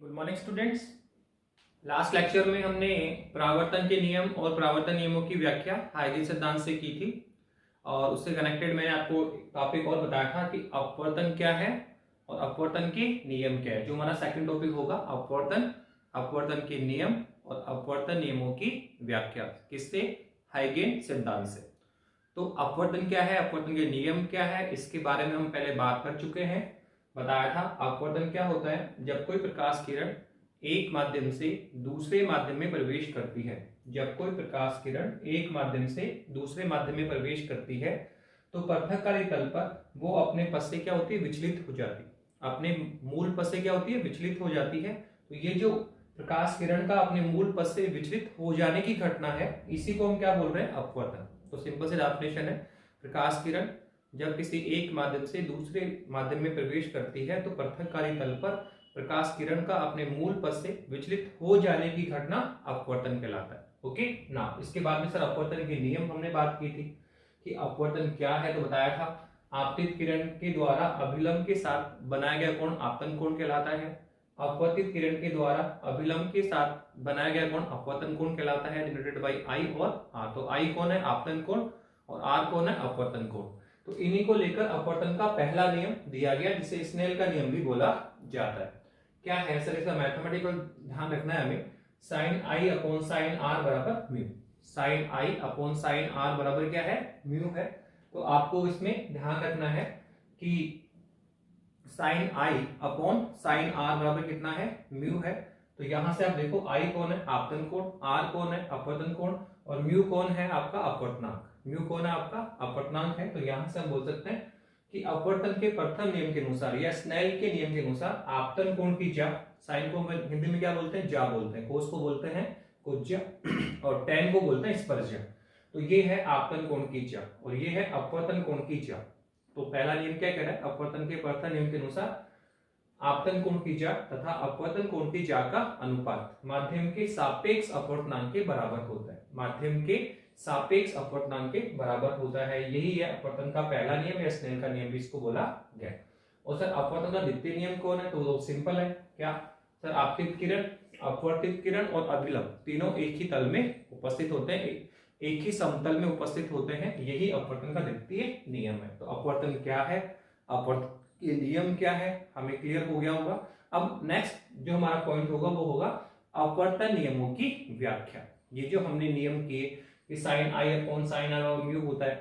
Good morning students. Last lecture में हमने परावर्तन के नियम और परावर्तन नियमों की व्याख्या हाइगेन सिद्धांत से की थी और उससे कनेक्टेड मैंने आपको टॉपिक और बताया था कि अपवर्तन क्या है और अपवर्तन के नियम क्या है। जो हमारा सेकंड टॉपिक होगा अपवर्तन, अपवर्तन के नियम और अपवर्तन नियमों की व्याख्या किससे? हाइगेन सिद्धांत से। तो अपवर्तन क्या है, अपवर्तन के नियम क्या है, इसके बारे में हम पहले बात कर चुके हैं। बताया था अपवर्तन क्या होता है, जब कोई प्रकाश किरण एक माध्यम से दूसरे माध्यम में प्रवेश करती है। जब कोई प्रकाश किरण एक माध्यम से दूसरे माध्यम में प्रवेश करती है तो पृथक्कारी तल पर वो अपने पथ से क्या होती है? विचलित हो जाती है। अपने मूल पथ से क्या होती है? विचलित हो जाती है। तो ये जो प्रकाश किरण का अपने मूल पथ से विचलित हो जाने की घटना है, इसी को हम क्या बोल रहे हैं? अपवर्तन। तो सिंपल से डेफिनेशन है, प्रकाश किरण जब किसी एक माध्यम से दूसरे माध्यम में प्रवेश करती है तो पृथक्कारी तल पर प्रकाश किरण का अपने मूल पथ से विचलित हो जाने की घटना अपवर्तन कहलाता है। ओके ना। इसके बाद में सर अपवर्तन के नियम हमने बात की थी कि अपवर्तन क्या है। तो बताया था आपतित किरण के द्वारा अभिलंब के साथ बनाया गया कोण आपतन कोण कहलाता है। अपवर्तित किरण के द्वारा अभिलंब के साथ बनाया गया कोण अपवर्तन कोण कहलाता है, डिनोटेड बाय आई और आर। तो आई कौन है? आपतन कोण और आर कौन है? अपवर्तन कोण। तो इन्हीं को लेकर अपवर्तन का पहला नियम दिया गया जिसे स्नेल का नियम भी बोला जाता है। क्या है सर इसका मैथमेटिकल ध्यान रखना है हमें। Sine i upon sine r बराबर mu. Sine i upon sine r बराबर क्या है? म्यू है। तो आपको इसमें ध्यान रखना है कि sine i upon sine r बराबर कितना है? म्यू है। तो यहां से आप देखो आई कौन है? आपतन कोण, आर कौन है? अपवर्तन कोण और म्यू कौन है? आपका अपवर्तनांक। म्यू कौन है? आपका अपवर्तनांक है। तो यहां से हम बोल सकते हैं कि अपवर्तन के प्रथम नियम के अनुसार या स्नेल के नियम के अनुसार आपतन कोण की ज्या, साइन को हिंदी में क्या बोलते हैं? ज्या बोलते हैं। कोस को बोलते हैं कोज्या और टेन को बोलते हैं स्पर्शज्या। तो ये है आपतन कोण की ज्या और ये है अपवर्तन कोण की ज्या। तो पहला नियम क्या कह रहा है? अपवर्तन के प्रथम नियम के अनुसार आपतन कोण की ज्या तथा अपवर्तन कोण की ज्या का अनुपात माध्यम के सापेक्ष अपवर्तनांक के बराबर होता है। माध्यम के सापेक्ष अपवर्तनांक के बराबर होता है। यही है अपवर्तन का पहला नियम या स्नेल का नियम भी इसको बोला गया। और सर अपवर्तन का द्वितीय नियम कौन है? तो सिंपल है। क्या सर? आपतित किरण, अपवर्तित किरण और अभिलंब तीनों एक ही तल में उपस्थित होते हैं, एक ही समतल में उपस्थित होते हैं। यही अपवर्तन का द्वितीय नियम है। तो अपवर्तन क्या है, अपवर्तन ये नियम क्या है, हमें क्लियर हो गया होगा। अब नेक्स्ट जो हमारा पॉइंट होगा वो होगा अपवर्तन नियमों की व्याख्या। ये जो हमने नियम किए कि sine i upon sine r और म्यू होता है,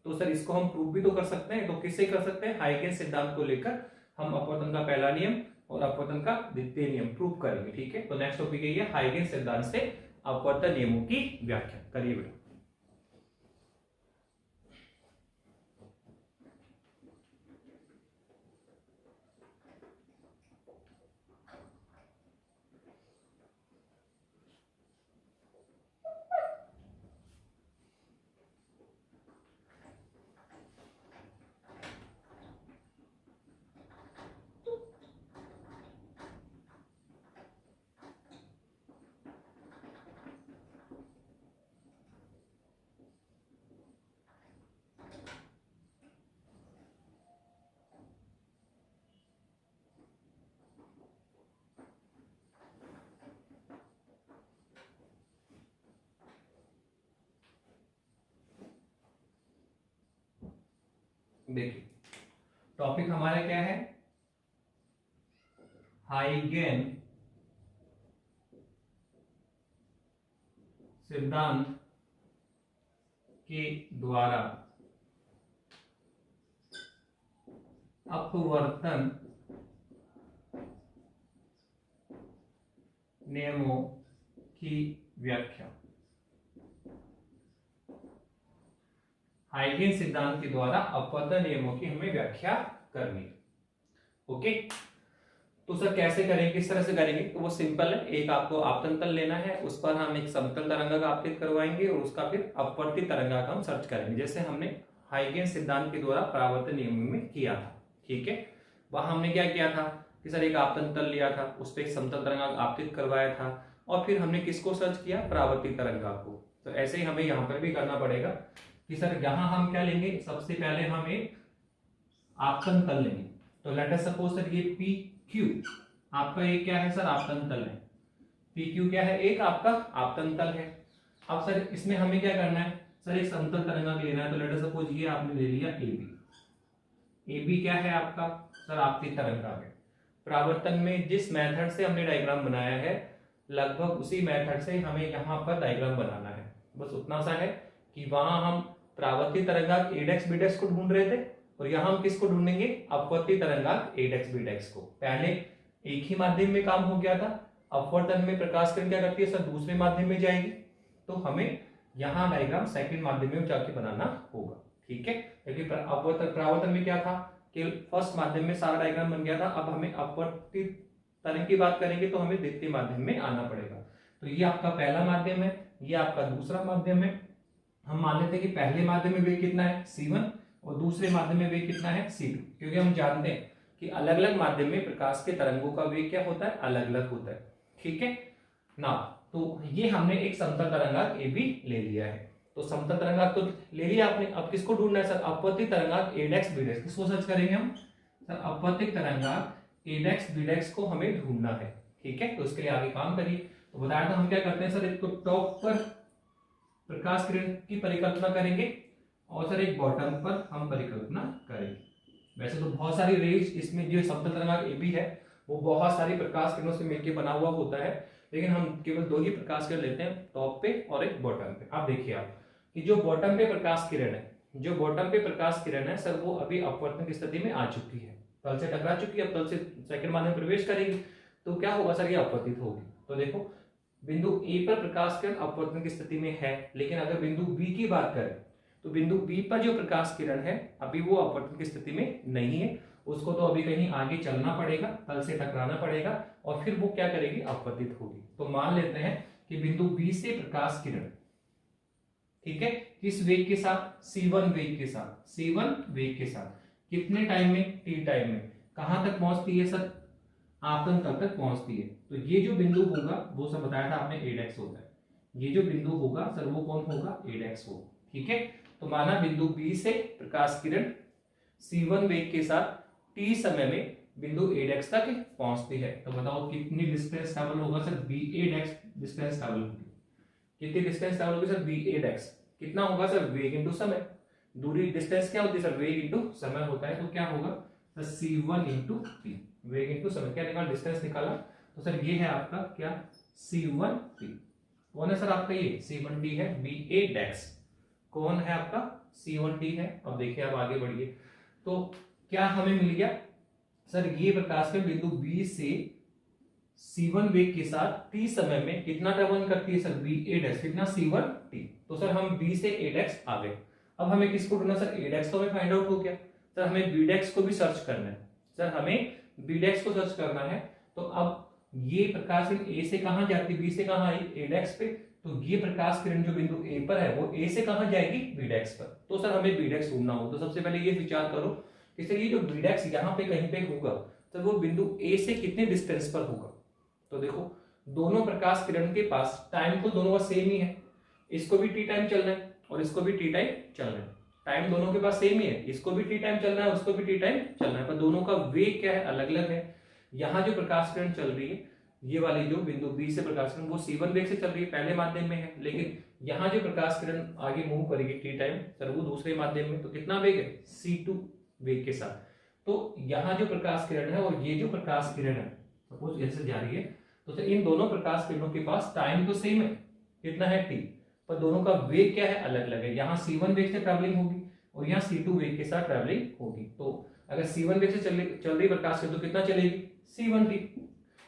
तो सर इसको हम प्रूव भी तो कर सकते हैं। तो किससे कर सकते हैं? हाइगेन सिद्धांत को लेकर हम अपवर्तन का पहला नियम और अपवर्तन का द्वितीय नियम प्रूव करेंगे। ठीक है। तो नेक्स्ट टॉपिक है हाइगेन सिद्धांत से अपवर्तन नियमों की व्याख्या। करिए बेटा। देखिए टॉपिक हमारा क्या है? हाइगेन सिद्धांत के द्वारा अपवर्तन नियमों की व्याख्या। हाइगेन सिद्धांत के द्वारा अपवर्तन नियमों की हमें व्याख्या करनी है। ओके। तो सर कैसे करेंगे, किस तरह से करेंगे? तो वो सिंपल है। एक आपको आपतन तल लेना है, उस पर हम एक समतल तरंगा का आपतित करवाएंगे और उसका फिर अपवर्तित तरंगा का हम सर्च करेंगे, जैसे हमने हाइगेन सिद्धांत के द्वारा परावर्तन नियमों में किया था। ठीक है। वहां हमने क्या किया था कि सर एक आपतन तल लिया था, उस पर एक समतल तरंगा आपतित करवाया था और फिर हमने किसको सर्च किया? परावर्तित तरंगा को। तो ऐसे ही हमें यहाँ पर भी करना पड़ेगा कि सर यहां हम क्या लेंगे? सबसे पहले हम एक आपतन तल लेंगे। तो लेट अस सपोज सर ये पी क्यू आपका एक क्या है सर, आपतन तल है। पी क्यू क्या है, एक आपका आपतन तल है। अब सर इसमें हमें क्या करना है सर, एक समतल तरंगांक लेना है। तो लेट अस सपोज ये आपने ले लिया ए बी। ए बी क्या है आपका सर, आपकी तरंगांक है। परावर्तन में जिस मेथड से हमने डायग्राम बनाया है लगभग उसी मेथड से हमें यहाँ पर डायग्राम बनाना है। बस उतना सा है कि वहां हम परावर्तित तरंगांक एडेक्स बीडेक्स को ढूंढ रहे थे और यहाँ हम किसको ढूंढेंगे, अपवर्तित तरंगांक एडेक्स बीडेक्स को। पहले एक ही माध्यम में काम हो गया था, अपवर्तन में प्रकाश किरण क्या करती है सर, दूसरे माध्यम में जाएगी। तो हमें यहाँ डायग्राम सेकंड माध्यम में जाके बनाना होगा, ठीक है। क्योंकि परावर्तन में क्या था कि फर्स्ट माध्यम में सारा डायग्राम बन गया था। अब हमें अपवर्तित तरंग की बात करेंगे तो हमें द्वितीय माध्यम में आना पड़ेगा। तो ये आपका पहला माध्यम है, ये आपका दूसरा माध्यम है। हम मान लेते हैं कि पहले माध्यम में वेग कितना है C1 और दूसरे माध्यम में वेग कितना है C2, क्योंकि हम जानते हैं कि अलग अलग माध्यम में प्रकाश के तरंगों का वेग क्या होता है, अलग अलग होता है, ठीक है ना। तो ये हमने एक समतल तरंगांक ए बी ले लिया है। तो समतल तरंगांक तो ले लिया आपने, अब किसको ढूंढना है सर, अपवर्तित तरंगांक एडेक्स बीडेक्स। किसको सर्च करेंगे हम सर, अपवर्तित तरंगांक एडेक्स बीडेक्स को हमें ढूंढना है, ठीक है। तो इसके लिए आगे काम करिए। तो बताया था हम क्या करते हैं सर, एक तो टॉप पर प्रकाश किरण की परिकल्पना करेंगे और सर एक बॉटम पर हम परिकल्पना करेंगे। वैसे तो बहुत सारी रेंज इसमें जो समतल तरंगांक ए बी है वो बहुत सारी प्रकाश किरणों से मिलकर बना हुआ होता है, लेकिन हम केवल दो ही प्रकाश किरण लेते हैं, टॉप पे और एक बॉटम पे। आप देखिए आप कि जो बॉटम पे प्रकाश किरण है, जो बॉटम पे प्रकाश किरण है सर वो अभी अपवर्तन की स्थिति में आ चुकी है, तल से टकरा चुकी है। अब तल से सेकंड माध्यम में प्रवेश करेगी तो क्या होगा सर, ये अपवर्तित होगी। तो देखो बिंदु ए पर प्रकाश किरण अपवर्तन की स्थिति में है, लेकिन अगर बिंदु बी की बात करें तो बिंदु बी पर जो प्रकाश किरण है अभी वो अपवर्तन की स्थिति में नहीं है, उसको तो अभी कहीं आगे चलना पड़ेगा, तल से टकराना पड़ेगा और फिर वो क्या करेगी, अपवर्तित होगी। तो मान लेते हैं कि बिंदु बी से प्रकाश किरण, ठीक है, किस वेग के साथ, C1 वेग के साथ, C1 वेग के साथ कितने टाइम में, T टाइम में कहां तक पहुंचती है सर, आपतन तल तक पहुंचती है। तो ये जो बिंदु होगा वो सब बताया था आपने एडेक्स होता है, ये जो बिंदु होगा सर वो कौन होगा, एडेक्स होगा, ठीक है। तो माना बिंदु बी से प्रकाश किरण C1 वेग के साथ T समय में बिंदु एडेक्स तक पहुंचती है। तो बताओ कितनी डिस्टेंस ट्रैवल होगा सर, बी एडेक्स डिस्टेंस ट्रैवल होगी। कितनी डिस्टेंस ट्रैवल होगी सर, बी एडेक्स कितना होगा सर, वेग इनटू समय। दूरी डिस्टेंस क्या होती है सर, वेग इनटू समय होता है। तो क्या होगा सर, C1 इनटू T, वेग इनटू समय। क्या निकाला, डिस्टेंस निकाला। तो सर ये है आपका क्या, C1T। कौन है सर आपका, ये C1T है, बी एडेक्स कौन है आपका, C1T है। अब देखिए आप आगे बढ़िए तो क्या हमें मिल गया सर, ये प्रकाश किरण बिंदु बी से C1 वेग के साथ T समय में कितना ट्रैवल करती है सर, बी एडेक्स कितना, C1T। तो सर हम B से एडेक्स आ गए। अब हमें किसको ढूंढना सर, एडेक्स तो हमें फाइंड आउट हो गया सर, हमें बीडेक्स को भी सर्च करना है सर, हमें बीडेक्स को सर्च करना है। तो अब ये प्रकाश किरण ए से कहां जाती है, बी से कहां आई, एडेक्स पे। तो ये प्रकाश किरण जो बिंदु ए पर है वो ए से कहां जाएगी, बीडेक्स पर। तो सर हमें बीडेक्स ढूंढना हो तो सबसे पहले ये विचार करो कि सर ये जो बीडेक्स यहाँ पे कहीं पे होगा तो वो बिंदु ए से कितने डिस्टेंस पर होगा। तो देखो दोनों प्रकाश किरण के पास टाइम तो दोनों का सेम ही है, इसको भी टी टाइम चलना है और इसको भी टी टाइम चलना है, टाइम दोनों के पास सेम ही है, इसको भी टी टाइम चलना है उसको भी टी टाइम चलना है, पर दोनों का वेग क्या है, अलग अलग है। यहाँ जो प्रकाश किरण चल रही है, ये वाली जो बिंदु बी से प्रकाश किरण वो C1 वेग से चल रही है, पहले माध्यम में है, लेकिन यहाँ जो प्रकाश किरण आगे मूव करेगी टी टाइम सर वो दूसरे माध्यम में। तो कितना वेग है, C2 वेग के साथ। तो यहाँ जो प्रकाश किरण है और ये जो प्रकाश किरण है सपोज ऐसे जा रही है, तो सर इन दोनों प्रकाश किरणों के पास टाइम तो सेम है, कितना है T, पर दोनों का वेग क्या है, अलग अलग है। यहाँ C1 वेग से ट्रैवलिंग होगी और यहाँ C2 वेग के साथ ट्रैवलिंग होगी। तो अगर C1 वेग से चल रही प्रकाश किरण तो कितना चलेगी, C1T।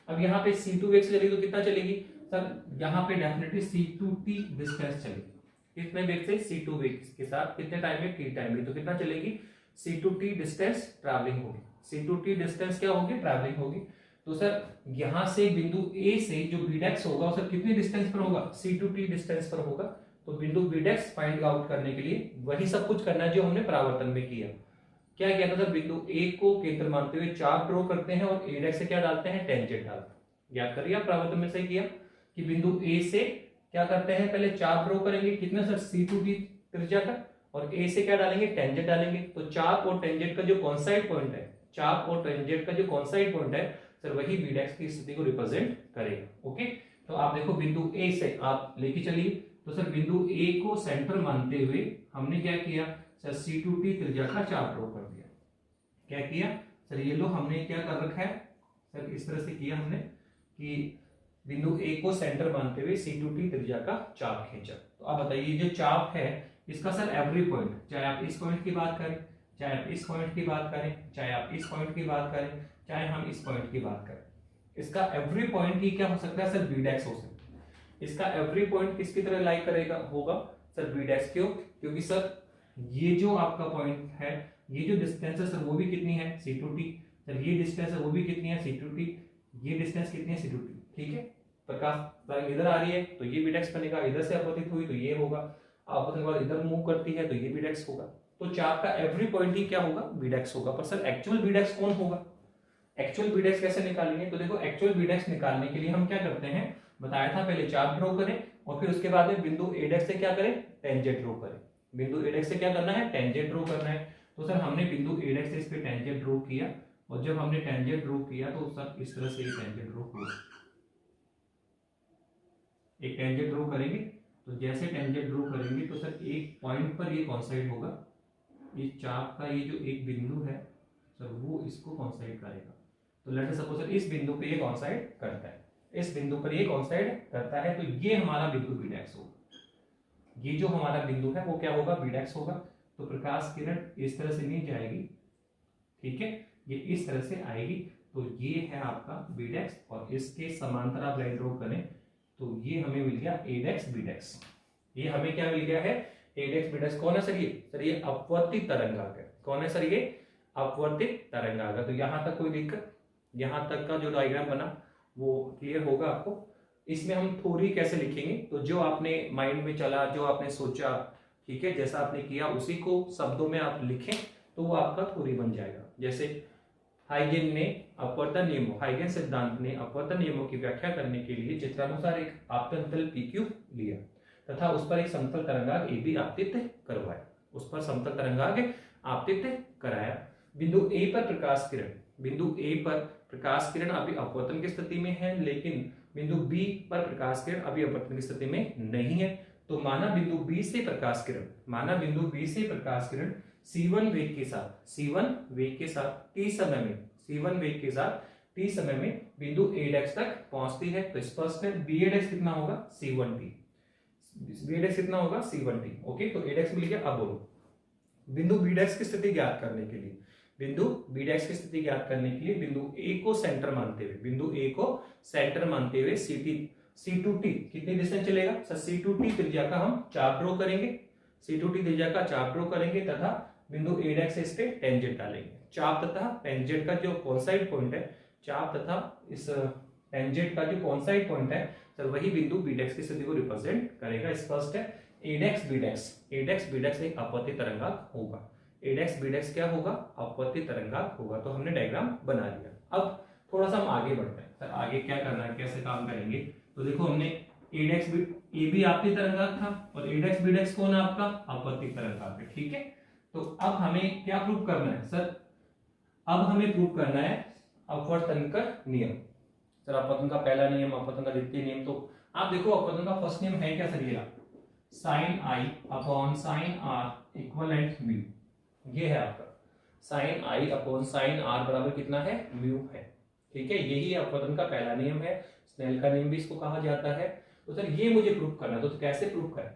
अब यहाँ पे C2 वेग से चलेगी तो कितना चलेगी सर, यहाँ पे डेफिनेटली C2T डिस्टेंस चलेगी। कितने वेग से, C2 वेग के साथ कितने टाइम में, T टाइम में। तो कितना चलेगी, C2T डिस्टेंस ट्रैवलिंग होगी, C2T डिस्टेंस क्या होगी, ट्रैवलिंग होगी। तो सर यहाँ से बिंदु ए से जो बीडेक्स होगा सर कितनी डिस्टेंस पर होगा, C2T डिस्टेंस पर होगा। तो बिंदु बीडेक्स फाइंड आउट करने के लिए वही सब कुछ करना है जो हमने परावर्तन में किया। क्या किया था सर, बिंदु ए को केंद्र मानते हुए चाप ड्रॉ करते हैं और एडेक्स से क्या डालते हैं, टेंजेंट डालते हैं। याद करिए आप परावर्तन में सही किया कि बिंदु ए से क्या करते हैं, पहले चाप ड्रॉ करेंगे कितना सर, C2T त्रिज्या का, और ए से क्या डालेंगे, टेंजेंट डालेंगे। तो चाप और टेंजेंट का जो कॉन्साइड पॉइंट है, चाप और टेंजेंट का जो कॉन्साइड पॉइंट है सर वही बीडेक्स की स्थिति को रिप्रेजेंट करेगा। ओके, तो आप देखो बिंदु ए से आप लेके चलिए, तो सर बिंदु ए को सेंटर मानते हुए हमने क्या किया सर, C2T त्रिज्या का चाप ड्रॉ कर दिया। क्या किया सर, ये लो हमने क्या कर रखा है सर, इस तरह से किया हमने कि बिंदु ए को सेंटर मानते हुए C2T त्रिज्या का चाप खींचा। तो आप बताइए जो चाप है इसका सर एवरी पॉइंट, चाहे आप इस पॉइंट की बात करें, चाहे आप इस पॉइंट की बात करें, चाहे आप इस पॉइंट की बात करें, चाहे हम इस पॉइंट की बात करें, इसका एवरी पॉइंट ही क्या हो सकता है सर, बीडेक्स हो सकता है। इसका एवरी पॉइंट किसकी तरह लाइक करेगा होगा सर, बीडेक्स। क्यों? क्योंकि सर ये जो आपका पॉइंट है, ये जो डिस्टेंस है सर वो भी कितनी है, C2T। सर ये डिस्टेंस है वो भी कितनी है, C2T। ये डिस्टेंस कितनी है, C2T। ठीक है, प्रकाश तरंग इधर आ रही है तो ये बीडेक्स बनेगा, इधर से अपवर्तित हुई तो ये होगा, अपवर्तन के बाद इधर मूव करती है तो ये बीडेक्स होगा। तो चाप का एवरी पॉइंट ही क्या होगा, बीडेक्स होगा। पर सर एक्चुअल बीडेक्स कौन होगा, एक्चुअल बीडेक्स कैसे निकालेंगे? तो देखो एक्चुअल बीडेक्स निकालने के लिए हम क्या करते हैं, बताया था पहले चाप ड्रॉ करें और फिर उसके बाद में बिंदु एडेक्स से क्या करें, टेंजेंट ड्रॉ करें। बिंदु एडेक्स से क्या करना है, टेंजेंट ड्रॉ करना है। तो सर हमने बिंदु एडेक्स से इस पे टेंजेंट ड्रॉ किया और जब हमने टेंजेंट ड्रॉ किया तो सर इस तरह से ये टेंजेंट ड्रॉ हुआ। एक टेंजेंट ड्रॉ करेंगे तो जैसे टेंजेंट ड्रॉ करेंगे तो सर एक पॉइंट पर ये कॉन्साइड होगा, ये चाप का ये जो एक बिंदु है सर वो इसको कॉन्साइड करेगा। तो लेट अस सपोज सर इस बिंदु पे ये कॉन्साइड करता है, इस बिंदु पर ये कॉन्साइड करता है, तो ये हमारा बिंदु बीडेक्स होगा। ये जो हमारा बिंदु है वो क्या होगा, बीडेक्स होगा। तो प्रकाश किरण इस तरह से नहीं जाएगी, ठीक है, ये इस तरह से आएगी। तो ये है आपका बीडेक्स और इसके समांतर आप लाइन ड्रॉ करें तो ये हमें मिल गया एडेक्स बीडेक्स। ये हमें क्या मिल गया है, एडेक्स बीडेक्स। कौन है सर ये, सर ये अपवर्तित तरंगांक है। कौन है सर ये, अपवर्तित तरंगांक। तो यहां तक कोई दिक्कत, यहां तक का जो डायग्राम बना वो क्लियर होगा आपको। इसमें हम थ्योरी कैसे लिखेंगे, तो जो आपने माइंड में चला, जो आपने सोचा, ठीक है, जैसा आपने किया उसी को शब्दों में आप लिखें तो वो आपका थ्योरी बन जाएगा। जैसे हाइगेन ने अपवर्तन नियमों, हाइगेन सिद्धांत ने अपवर्तन नियमों की व्याख्या करने के लिए चित्रानुसार एक आपतन तल PQ लिया तथा उस पर एक समतल तरंगांक AB आपतित करवाया, उस पर समतल तरंगांक आपतित कराया। बिंदु A पर प्रकाश किरण, बिंदु A पर प्रकाश किरण अभी अपवर्तन की स्थिति में है, लेकिन बिंदु B पर प्रकाश किरण अभी अपवर्तन की स्थिति में नहीं है। तो माना बिंदु B से प्रकाश किरण, माना बिंदु B से प्रकाश किरण C1 वेग के साथ, C1 वेग के साथ t समय में, C1 वेग के साथ t समय में बिंदु एडेक्स तक पहुंचती है। तो स्पष्ट है बी एडेक्स कितना होगा, C1t। बी एडेक्स कितना होगा, C1t। ओके, तो एडेक्स मिल गया। अब बोलो बिंदु बीडेक्स की स्थिति ज्ञात करने के लिए, बिंदु बीडेक्स की स्थिति ज्ञात करने के लिए बिंदु A को सेंटर मानते हुए, बिंदु A को सेंटर मानते हुए C2T कितनी डिस्टेंस चलेगा सर, C2T त्रिज्या का हम चाप ड्रॉ करेंगे, C2T त्रिज्या का चाप ड्रॉ करेंगे तथा बिंदु एडेक्स से इस पे टेंजेंट डालेंगे। चाप तथा टेंजेंट का जो कॉन्साइड पॉइंट है, चाप तथा इस टेंजेंट का जो कॉन्साइड पॉइंट है सर वही बिंदु बीडेक्स की स्थिति को रिप्रेजेंट करेगा। स्पष्ट है, एडेक्स बीडेक्स, एडेक्स बीडेक्स एक अपवर्तित तरंगांक होगा। एडेक्स बीडेक्स क्या होगा, अपवर्तित तरंगांक होगा। तो हमने डायग्राम बना लिया। अब थोड़ा सा हम आगे बढ़ते हैं, सर आगे क्या करना है, कैसे काम करेंगे। तो देखो हमने एडेक्स AB आपकी तरंगांक था और एडेक्स बीडेक्स कौन है आपका, अपवर्तित तरंगांक है, ठीक है। तो अब हमें क्या प्रूव करना है सर, अब हमें प्रूव करना है अपवर्तन का नियम। सर अपवर्तन का पहला नियम, अपवर्तन का द्वितीय नियम। तो आप देखो अपवर्तन का फर्स्ट नियम है क्या सर, ये sin I upon sin R equivalent mu. ये है आपका sin I upon sin R बराबर कितना है, म्यू है, ठीक है। यही अपवर्तन का पहला नियम है, स्नेल का नियम भी इसको कहा जाता है। तो सर ये मुझे प्रूव करना है, तो कैसे प्रूव करें।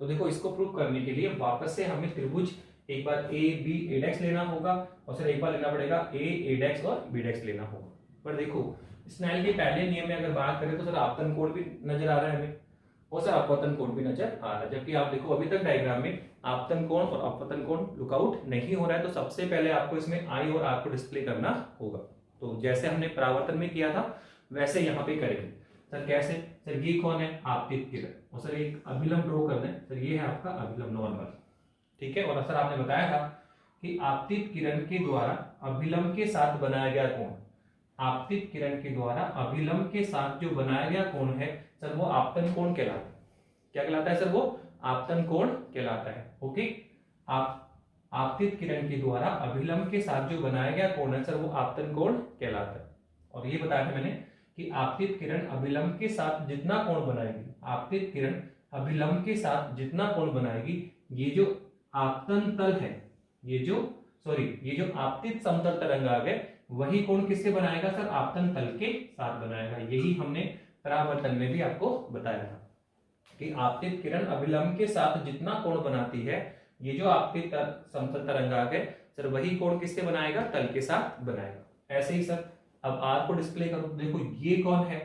तो देखो इसको प्रूव करने के लिए वापस से हमें त्रिभुज एक बार A B एडेक्स लेना होगा और सर एक बार लेना पड़ेगा A एडेक्स और बीडेक्स लेना होगा। पर देखो स्नेल के पहले नियम में अगर बात करें तो सर आपतन कोण भी नजर आ रहा है हमें और सर अपवर्तन कोण भी नजर आ रहा है। जबकि आप देखो अभी तक डायग्राम में आपतन कोण और अपवर्तन कोण लुकआउट नहीं हो रहा है। तो सबसे पहले आपको इसमें I और R को डिस्प्ले करना होगा। तो जैसे हमने परावर्तन में किया था वैसे यहाँ पे करेंगे। सर कैसे, सर ये कौन है, आपतित किरण, और सर एक अभिलंब ड्रॉ कर दें। सर ये है आपका अभिलंब नॉर्मल, ठीक है। और सर आपने बताया था कि आपतित किरण के द्वारा अभिलंब के साथ बनाया गया कोण, आपतित किरण के द्वारा अभिलंब के साथ जो बनाया गया कोण है सर वो आपतन कोण कहलाता है। क्या कहलाता है सर, वो आपतन कोण कहलाता है। ओके, आपतित किरण के द्वारा अभिलंब के साथ जो बनाया गया कोण है सर वो आपतन कोण कहलाता है। और ये बताया था मैंने कि आपतित किरण अभिलंब के साथ जितना कोण बनाएगी, आपतित किरण अभिलंब के साथ जितना कोण बनाएगी, ये जो आपतन तल है, ये जो आपतित समतल तरंगाग्र है वही कोण किससे बनाएगा सर, आपतन तल के साथ बनाएगा। यही हमने परावर्तन में भी आपको बताया था कि आपतित किरण अभिलंब के साथ जितना कोण बनाती है, ये जो आपतित समतल तरंगाग्र है सर वही कोण किससे बनाएगा, तल के साथ बनाएगा। ऐसे ही सर अब आर को डिस्प्ले करो, देखो ये कौन है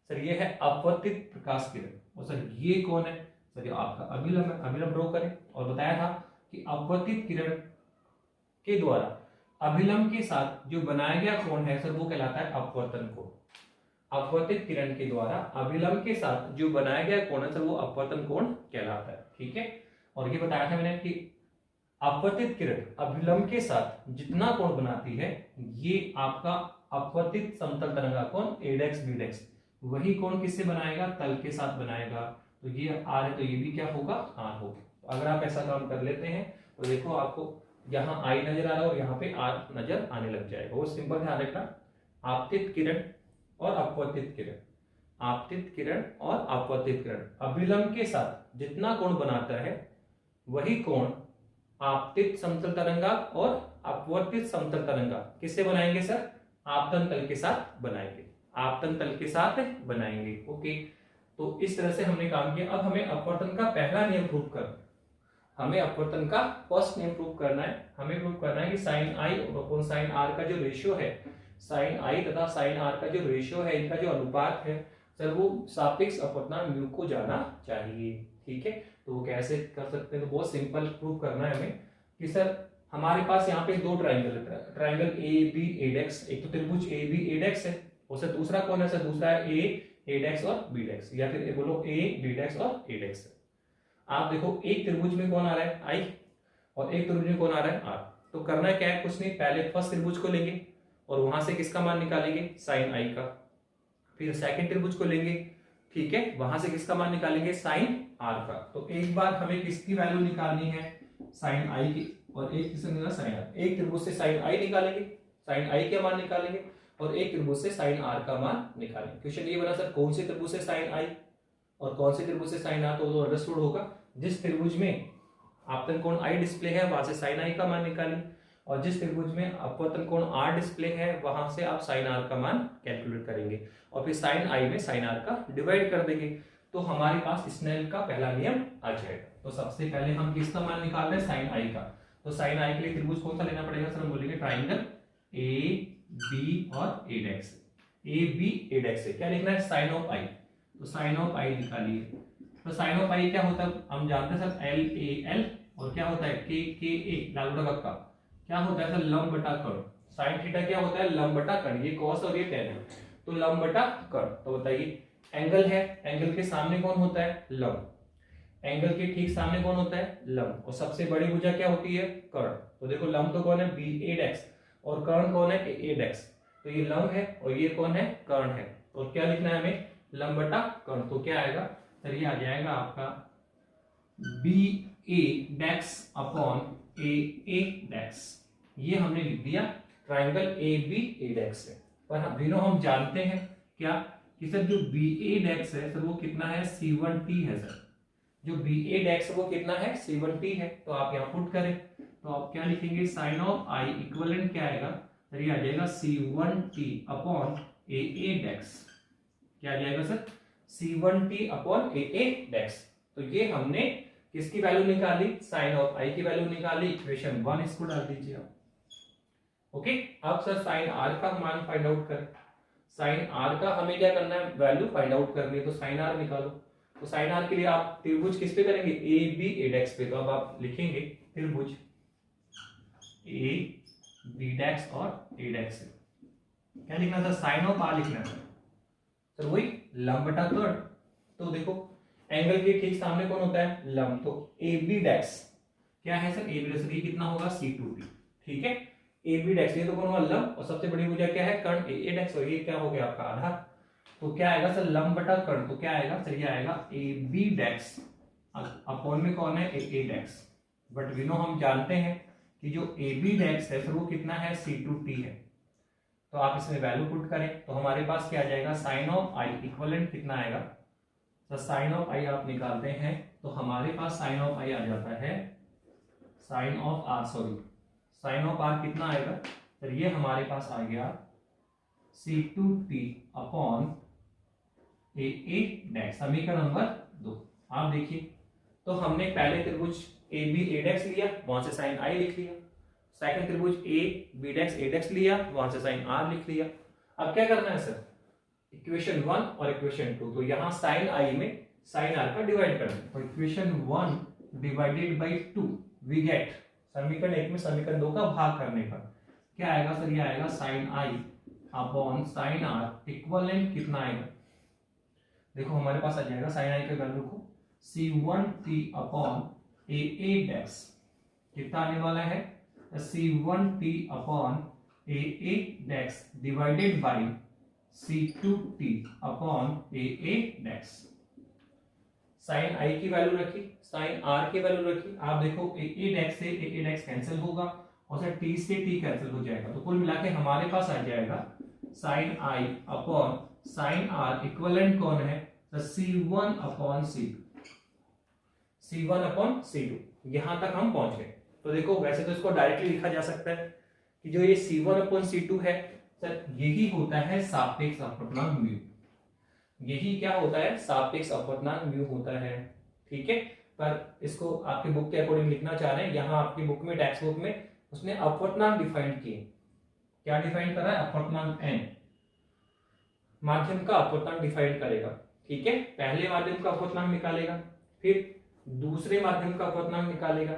सर, ये है अपवर्तित प्रकाश किरण, और सर ये कौन है सर, ये आपका अभिलंब है, अभिलंब ड्रॉ करें। और बताया था कि अपवर्तित किरण के द्वारा अभिलंब के साथ जो बनाया गया कोण है सर वो कहलाता है अपवर्तन कोण। अपवर्तित किरण के द्वारा अभिलंब के साथ जो बनाया गया कोण है सर वो अपवर्तन कोण कहलाता है, ठीक है। और ये बताया था मैंने कि अपवर्तित किरण अभिलंब के साथ जितना कोण बनाती है ये आपका अपवर्तित समतल तरंगाग्र कोण एडेक्स बीडेक्स वही कोण किससे बनाएगा, तल के साथ बनाएगा। तो ये आर है तो ये भी क्या होगा, आर होगा। तो अगर आप ऐसा काम कर लेते हैं तो देखो आपको यहाँ आई नजर आ रहा है और यहाँ पे आर नजर आने लग जाएगा। वो सिंपल ध्यान रखना, आपतित किरण और अपवर्तित किरण, आपतित किरण और अपवर्तित किरण अभिलंब के साथ जितना कोण बनाता है वही कोण आपतित समतल तरंगाग्र और अपवर्तित समतल तरंगाग्र किससे बनाएंगे सर, आपतन तल के साथ बनाएंगे, आपतन तल के साथ बनाएंगे। ओके, तो इस तरह से हमने काम किया। अब हमें अपवर्तन का पहला नियम प्रूव करना, हमें अपवर्तन का फर्स्ट नियम प्रूव करना है। हमें प्रूव करना है कि साइन आई और साइन आर का जो रेशियो है, साइन आई तथा साइन आर का जो रेशियो है, इनका जो अनुपात है सर वो सापेक्ष अपवर्तनांक म्यू को जाना चाहिए, ठीक है। तो वो कैसे कर सकते हैं, तो बहुत सिंपल प्रूव करना है हमें कि सर हमारे पास यहाँ पे दो ट्राइंगल है, ट्राइंगल ए बी एडेक्स, एक तो त्रिभुज ए बी एडेक्स है और सर दूसरा कौन है सर, दूसरा है ए एडेक्स और बीडेक्स, या फिर बोलो ए बीडेक्स और एडेक्स। आप देखो एक त्रिभुज में कौन आ रहा है आई और एक त्रिभुज में कौन आ रहा है आर। तो करना क्या है, कुछ नहीं, पहले फर्स्ट त्रिभुज को लेंगे और वहां से किसका मान निकालेंगे, साइन आई का। फिर सेकंड त्रिभुज को लेंगे, ठीक है, वहां से किसका मान निकालेंगे, साइन आर का। तो एक बार हमें किसकी वैल्यू निकालनी है, साइन आई की, और एक किससे निकालना, साइन आर। एक त्रिभुज से साइन आई निकालेंगे, साइन आई के मान निकालेंगे, और एक त्रिभुज से साइन आर का मान निकालेंगे। क्वेश्चन ये बना सर कौन से त्रिभुज से साइन आई और कौन से त्रिभुज से साइन आर, तो अंडरस्टूड होगा जिस त्रिभुज में आपतन कोण आई डिस्प्ले है वहां से साइन आई का मान निकालें, और जिस त्रिभुज में अपवर्तन कोण आर डिस्प्ले है वहां से आप साइन आर का मान कैलकुलेट करेंगे और फिर साइन आई में साइन आर का डिवाइड कर देंगे। तो हमारे पास स्नेल का पहला नियम आ जाएगा। तो सबसे पहले हम किसका मान निकाल रहे हैं, साइन आई का। तो साइन आई के लिए त्रिभुज कौन सा लेना पड़ेगा सर, हम बोलेंगे ट्राइंगल ए बी और एडेक्स। ए बी एडेक्स से क्या लिखना है, साइन ऑफ आई। तो साइन ऑफ आई निकालिए। तो साइन ऑफ आई क्या होता है, हम जानते हैं सर एल ए एल, और क्या होता है के ए, लागू का क्या होता है सर, लंब बटा कर्ण। साइन थीटा क्या होता है, लंब बटा कर्ण, ये कॉस और ये टेन है, तो लंब बटा कर्ण। तो बताइए एंगल है, एंगल के सामने कौन होता है, लंब, एंगल के ठीक सामने कौन होता है, लंब, और सबसे बड़ी भुजा क्या होती है, कर्ण। तो देखो लंब तो कौन है, बी एडेक्स, और कर्ण कौन है, एडेक्स। तो ये लंब है और ये कौन है, कर्ण है। तो क्या लिखना है हमें, लंब बटा कर्ण। तो क्या आएगा सर, ये आ जाएगा आपका बी ए डेक्स अपॉन ए डेक्स। ये हमने लिख दिया ट्राइंगल ए बी ए डेक्स है। पर हम दिनों हम जानते हैं क्या कि सर जो बी ए डेक्स है सर वो कितना है, C1T है सर। जो बी ए डेक्स वो कितना है, C1T है। तो आप यहाँ पुट करें तो आप क्या लिखेंगे, साइन ऑफ आई इक्विवेलेंट क्या आएगा सर, ये आ जाएगा C1T अपॉन ए डेक्स। क्या आ जाएगा सर, C1T अपॉन ए डेक्स। तो ये हमने किसकी वैल्यू निकाली, साइन ऑफ आई की वैल्यू निकाली। इक्वेशन 1 इसको डाल दीजिए आप। ओके, अब सर साइन आर का मान फाइंड आउट करें। साइन आर का हमें क्या करना है, वैल्यू फाइंड आउट करनी है। तो साइन आर निकालो। तो साइन आर के लिए आप त्रिभुज किस पे करेंगे, ए बी एडेक्स पे। तो अब आप लिखेंगे त्रिभुज ए बी डेक्स और एडेक्स। क्या लिखना था, साइन ऑफ आर लिखना था सर, वही लंब बटा कर्ण। तो देखो एंगल के ठीक सामने कौन होता है, लंब। तो ए बी डेक्स क्या है सर, ए बी डेक्स, ये कितना होगा, C2T, ठीक है। ए बी डेक्स ये तो कौन हुआ, लंब, और सबसे बड़ी भुजा क्या है, कर्ण, ए डेक्स, और ये क्या हो गया आपका आधार। तो क्या आएगा सर, लंब बटा कर्ण। तो क्या आएगा सर, ये आएगा ए बी डेक्स अपॉन में कौन है, ए डेक्स। बट विनो हम जानते हैं कि जो ए बी डेक्स है सर वो कितना है, C2T है। तो तो आप इसमें वैल्यू पुट करें तो हमारे पास क्या आ जाएगा, साइन ऑफ आई इक्विवेलेंट कितना आएगा, तो साइन ऑफ आई आप निकालते हैं तो हमारे पास साइन ऑफ आई आ जाता है sine of r, sine of r कितना आएगा, तो ये हमारे पास आ गया C2T अपॉन ए डैश, समीकरण नंबर 2। आप देखिए तो हमने पहले त्रिभुज ए बी ए डैश लिया, वहां से साइन आई लिख लिया, सेकंड त्रिभुज A B dash A dash लिया, वहां से साइन आर लिख लिया। अब क्या करना है सर, इक्वेशन 1 और इक्वेशन 2, तो यहां साइन आई में साइन आर का डिवाइड कर दें, तो equation 1 divided by 2 we get, समीकरण 1 में समीकरण 2 का भाग करने पर क्या आएगा सर, ये आएगा sine i upon sine r equivalent कितना आएगा, देखो हमारे पास आ जाएगा साइन आई का वैल्यू को C1T अपॉन ए डैश कितना आने वाला है, C1T upon a dash divided by C2T upon a dash. Sine i की वैल्यू रखी, साइन आर की वैल्यू रखी, आप देखो ए डैश से ए डैश कैंसिल होगा और सर टी से टी कैंसिल हो जाएगा, तो कुल मिला के हमारे पास आ जाएगा sine i upon sine r equivalent कौन है, C1 upon C2, C1 upon C2, यहां तक हम पहुंच गए। तो देखो वैसे तो इसको डायरेक्टली लिखा जा सकता है कि जो ये C1 अपॉन C2 है सर, यही होता है सापेक्ष अपवर्तनांक म्यू, यही क्या होता है, सापेक्ष अपवर्तनांक म्यू होता है, ठीक है। पर इसको आपके बुक के अकॉर्डिंग लिखना चाह रहे हैं, यहाँ आपकी बुक में टेक्स्ट बुक में उसने अपवर्तनांक डिफाइन किए, क्या डिफाइन कर रहा है, अपवर्तनांक n, माध्यम का अपवर्तनांक डिफाइन करेगा, ठीक है। पहले माध्यम का अपवर्तनांक निकालेगा, फिर दूसरे माध्यम का अपवर्तनांक निकालेगा,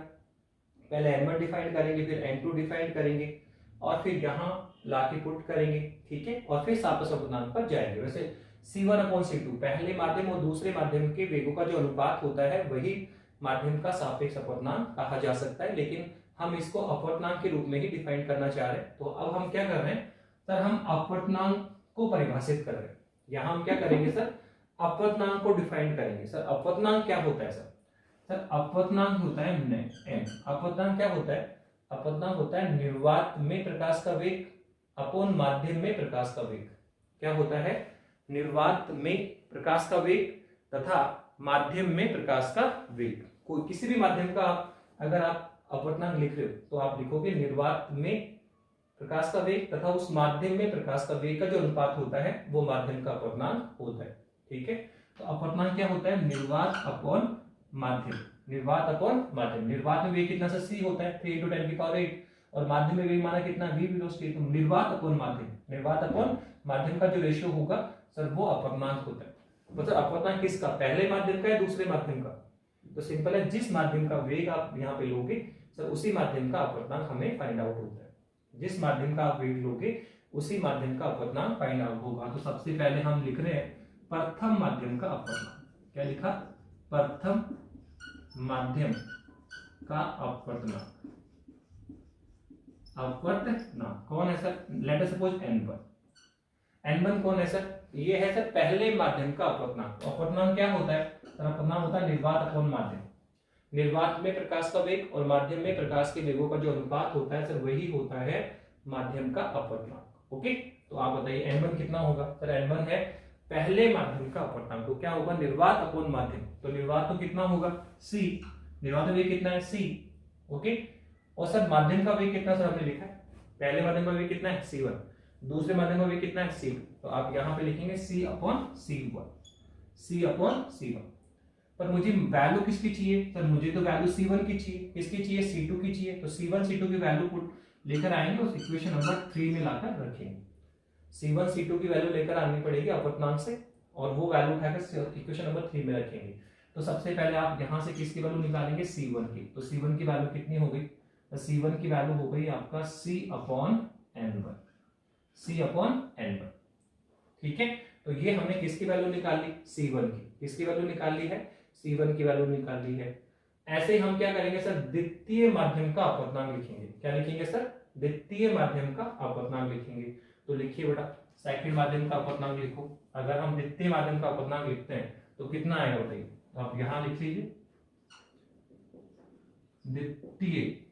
पहले n1 डिफाइन करेंगे, फिर n2 डिफाइन करेंगे और फिर यहाँ लाके पुट करेंगे, ठीक है, और फिर सापेक्ष अपवर्तनांक पर जाएंगे। वैसे C1 अपॉन C2 पहले माध्यम और दूसरे माध्यम के वेगों का जो अनुपात होता है वही माध्यम का सापेक्ष अपवर्तनांक कहा जा सकता है, लेकिन हम इसको अपवर्तनांक के रूप में ही डिफाइन करना चाह रहे हैं। तो अब हम क्या कर रहे हैं सर, हम अपवर्तनांक को परिभाषित कर रहे हैं, यहाँ हम क्या करेंगे सर, अपवर्तनांक को डिफाइन करेंगे। सर अपवर्तनांक क्या होता है सर, सर अपवर्तनांक होता है n, अपवर्तनांक क्या होता है, अपवर्तनांक होता है निर्वात में प्रकाश का वेग अपॉन माध्यम में प्रकाश का वेग, क्या होता है, निर्वात में प्रकाश का वेग तथा माध्यम में प्रकाश का वेग। कोई किसी भी माध्यम का अगर आप अपवर्तनांक लिख रहे हो तो आप लिखोगे निर्वात में प्रकाश का वेग तथा उस माध्यम में प्रकाश का वेग का जो अनुपात होता है वो माध्यम का अपवर्तनांक होता है, ठीक है। तो अपवर्तनांक क्या होता है, निर्वात अपॉन माध्यम, निर्वात अपॉन माध्यम, निर्वात में वेग कितना सर c होता है 3 × 10⁸ और माध्यम में वेग माना कितना v वेलोसिटी, तो निर्वात अपॉन माध्यम, निर्वात अपॉन माध्यम का जो रेशियो होगा सर वो अपवर्तनांक होता है। मतलब अपवर्तनांक किसका, पहले माध्यम का या दूसरे माध्यम का, तो सिंपल है, जिस माध्यम का वेग आप यहाँ पे लोगे सर उसी माध्यम का अपवर्तनांक हमें फाइंड आउट होता है, जिस माध्यम का आप वेग लोगे उसी माध्यम का अपवर्तनांक फाइंड आउट होगा। तो सबसे पहले हम लिख रहे हैं प्रथम माध्यम का अपवर्तनांक, क्या लिखा, प्रथम माध्यम का अपवर्तनांक, अपवर्तनांक कौन है sir, let us suppose n1 कौन है सर, ये है सर पहले माध्यम का अपवर्तनांक। अपवर्तनांक क्या होता है सर, अपवर्तनांक होता है निर्वात अपॉन माध्यम, निर्वात में प्रकाश का वेग और माध्यम में प्रकाश के वेगों का जो अनुपात होता है सर वही होता है माध्यम का अपवर्तनांक। ओके, तो आप बताइए n1 कितना होगा सर, n1 है पहले माध्यम का अपवर्तनांक, तो क्या होगा, निर्वात अपॉन माध्यम, तो निर्वात तो कितना होगा c, निर्वात का वेग कितना है c, ओके। और सर माध्यम का वेग कितना सर हमने लिखा है, पहले माध्यम का वेग कितना है c1, दूसरे माध्यम का वेग कितना है c2, तो आप यहाँ पे लिखेंगे c upon c1, c upon c1। पर मुझे वैल्यू किसकी चाहिए सर, मुझे तो वैल्यू c1 की चाहिए, किसकी चाहिए, c2 की चाहिए, तो c1 c2 की वैल्यू पुट लेकर आएंगे उस इक्वेशन नंबर 3 में लाकर रखेंगे, c1 c2 की वैल्यू लेकर आनी पड़ेगी अपवर्तनांक से और वो वैल्यू उठाकर इक्वेशन नंबर 3 में रखेंगे। तो सबसे पहले आप यहाँ से किसकी वैल्यू निकालेंगे, c1 की, तो c1 की वैल्यू कितनी हो गई, c1 की वैल्यू हो गई आपका c upon n1, c upon n1, ठीक है। तो ये हमने किसकी वैल्यू निकाली, c1 की, किसकी वैल्यू निकाल ली है, c1 की वैल्यू निकाल ली है। ऐसे हम क्या करेंगे सर, द्वितीय माध्यम का अपवर्तनांक लिखेंगे, क्या लिखेंगे सर, द्वितीय माध्यम का अपवर्तनांक लिखेंगे। तो लिखिए बेटा, सेकंड माध्यम का अपवर्तनांक लिखो, अगर हम द्वितीय माध्यम का अपवर्तनांक लिखते हैं तो कितना आएगा बताइए, तो आप यहां लिख लीजिए द्वितीय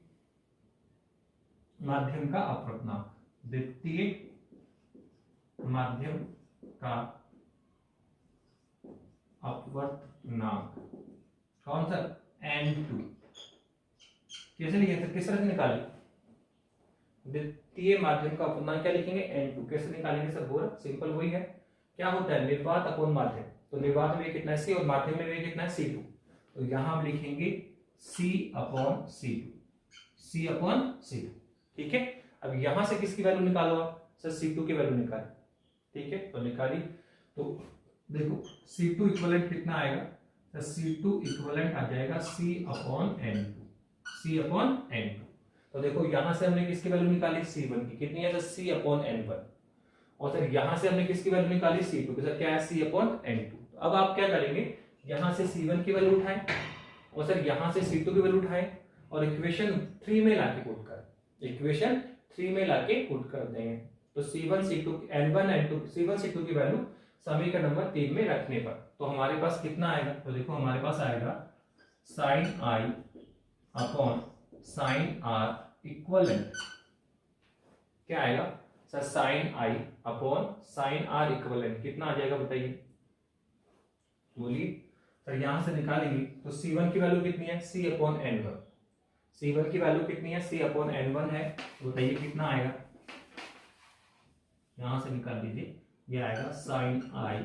माध्यम का अपवर्तनांक, द्वितीय माध्यम का अपवर्तनांक कौन सा, N2। कैसे लिखे, किस तरह से निकालें, द्वितीय माध्यम का अपवर्तनांक क्या लिखेंगे, N2। कैसे निकालेंगे सर, बोला सिंपल वही है, क्या होता है निर्वात अपॉन माध्यम, तो निर्वात में कितना है C और माध्यम में कितना है C2, तो यहां हम लिखेंगे C अपॉन C2, ठीक है। अब यहां से किसकी वैल्यू निकालो आप, सर C2 की वैल्यू निकाली, ठीक है, तो निकाली, तो देखो C2 इक्विवेलेंट कितना आएगा, तो C2 इक्विवेलेंट आ जाएगा C अपॉन N2। तो देखो यहां से हमने किसकी वैल्यू निकाली, C1 की, कितनी है सर C अपॉन N1, और सर यहां से हमने किसकी वैल्यू निकाली, C2 की, सर क्या है C अपॉन N2। तो अब आप क्या करेंगे, यहां से C1 की वैल्यू उठाएं और सर यहां से C2 की वैल्यू उठाएं और इक्वेशन 3 में लाके पुट कर देंगे, तो C1 C2 N1 N2 C1 C2 की वैल्यू समीकरण नंबर 3 में रखने पर तो हमारे पास कितना आएगा, तो देखो हमारे पास आएगा sin I upon sin R equivalent, क्या आएगा sir sin I upon sin R equivalent कितना आ जाएगा बताइए, बोलिए सर। यहां से निकालेंगे तो C1 की वैल्यू कितनी है, C अपॉन N1, C1 की वैल्यू कितनी है, C अपॉन N1 है, बताइए कितना आएगा, यहां से निकाल लीजिए, ये आएगा sin I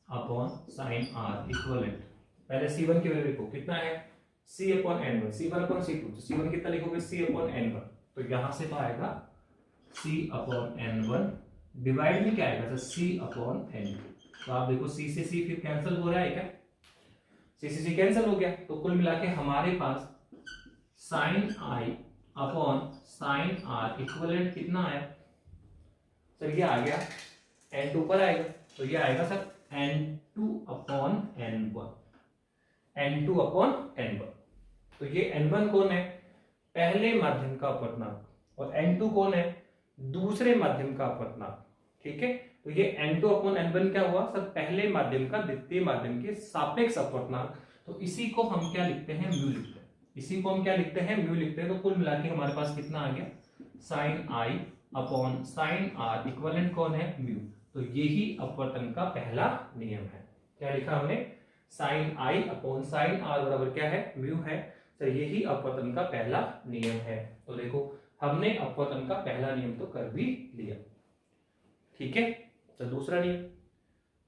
upon sin R equivalent, पहले C1 की वैल्यू लिखो कितना है, C upon N1, C1 upon C2, तो C1 कितना लिखोगे, C अपॉन N1, तो यहां से तो आएगा C अपॉन N1 डिवाइड में क्या आएगा सर C अपॉन N2, तो आप देखो C से C फिर कैंसिल हो रहा है क्या, C से C कैंसिल हो गया, तो कुल मिला के हमारे पास sin I upon sin R equivalent कितना आया सर, ये आ गया N2 पर आएगा, तो ये आएगा सर N2 अपॉन N1, तो ये N1 कौन है, पहले माध्यम का अपवर्तनांक, और N2 कौन है, दूसरे माध्यम का अपवर्तनांक, ठीक है। तो ये N2 अपॉन N1 क्या हुआ सर, पहले माध्यम का द्वितीय माध्यम के सापेक्ष अपवर्तनांक, तो इसी को हम क्या लिखते हैं, म्यू लिखते हैं, तो कुल मिला के हमारे पास कितना आ गया, sin I upon sin R equivalent कौन है, म्यू, तो यही अपवर्तन का पहला नियम है, क्या लिखा हमने, sin I upon sin R बराबर क्या है, म्यू है, तो यही अपवर्तन का पहला नियम है। तो देखो हमने अपवर्तन का पहला नियम तो कर भी लिया, ठीक है। तो दूसरा नियम,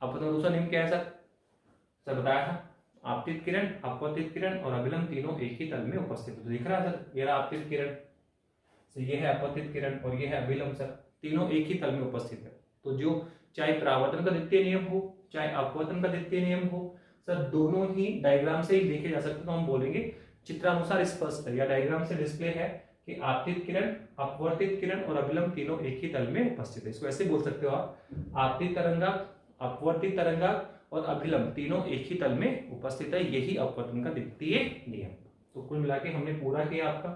अपवर्तन दूसरा नियम क्या है सर बताया था, आपतित किरण, अपवर्तित किरण और अभिलंब तीनों एक ही तल में उपस्थित है, तो दिख रहा है सर, ये रहा आपतित किरण, तो ये है अपवर्तित किरण और ये है अभिलंब सर, तीनों एक ही तल में उपस्थित है, तो जो चाहे परावर्तन का द्वितीय नियम हो चाहे अपवर्तन का द्वितीय नियम हो सर, दोनों ही डायग्राम से ही देखे जा सकते, तो हम बोलेंगे चित्रानुसार स्पष्ट है या डायग्राम से डिस्प्ले है कि आपतित किरण, अपवर्तित किरण और अभिलंब तीनों एक ही तल में उपस्थित है, इसको ऐसे बोल सकते हो आप, आपतित तरंगांक, अपवर्तित तरंगांक और अभिलंब तीनों एक ही तल में उपस्थित है, यही अपवर्तन का द्वितीय नियम। तो कुल मिला के हमने पूरा किया आपका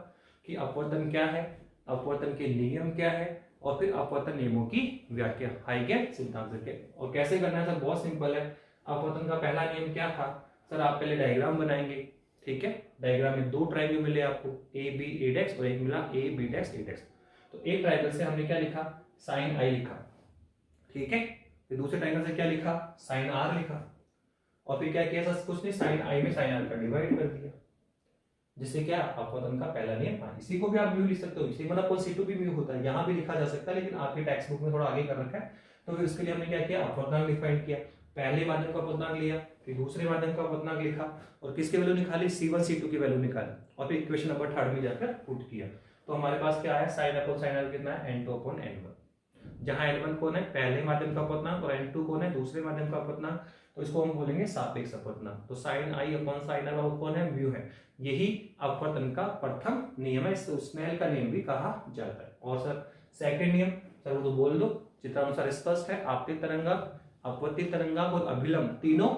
कि अपवर्तन क्या है, अपवर्तन के नियम क्या है और फिर अपवर्तन नियमों की व्याख्या हाइगेन सिद्धांत के, और कैसे करना है सर, बहुत सिंपल है। अपवर्तन का पहला नियम क्या था सर, आप पहले डायग्राम बनाएंगे, ठीक है, डायग्राम में दो ट्रायंगल मिले आपको, ए बी ए डेक्स और एक मिला ए बी डेक्स ए डेक्स, तो एक ट्रायंगल से हमने क्या लिखा, sin I लिखा, ठीक है, फिर दूसरे ट्रायंगल से क्या लिखा, sin R लिखा, और फिर क्या किया सर, कुछ नहीं, sin I में sin R का डिवाइड कर दिया, जिससे क्या अपवर्तन का पहला नियम है। इसी को भी आप म्यू लिख सकते हो, C1 अपॉन C2 भी म्यू होता है, यहाँ भी लिखा जा सकता है, लेकिन आपके टेक्स्ट बुक में थोड़ा आगे कर रखा है, तो फिर उसके लिए हमने क्या किया, अपवर्तनांक डिफाइन किया, पहले माध्यम का अपवर्तनांक लिया, फिर दूसरे माध्यम का अपवर्तनांक लिखा और किसकी वैल्यू निकाली, C1 C2 की वैल्यू निकाली, और फिर इक्वेशन नंबर 3 में जाकर पुट किया, तो हमारे पास क्या आया, sin अपॉन sin R कितना है, N2 अपॉन N1, जहां N1 कौन है, पहले माध्यम का अपवर्तनांक, और N2 कौन है, दूसरे माध्यम का अपवर्तनांक, तो इसको हम बोलेंगे सापेक्ष अपवर्तनांक, तो sin I upon sin R कौन है, म्यू है, यही अपवर्तन का प्रथम नियम है, इसको स्नेल का नियम भी कहा जाता है। और सर सेकंड नियम सर वो तो बोल दो, चित्रानुसार स्पष्ट है, आपतित तरंगांक, अपवर्तित तरंगांक और अभिलंब तीनों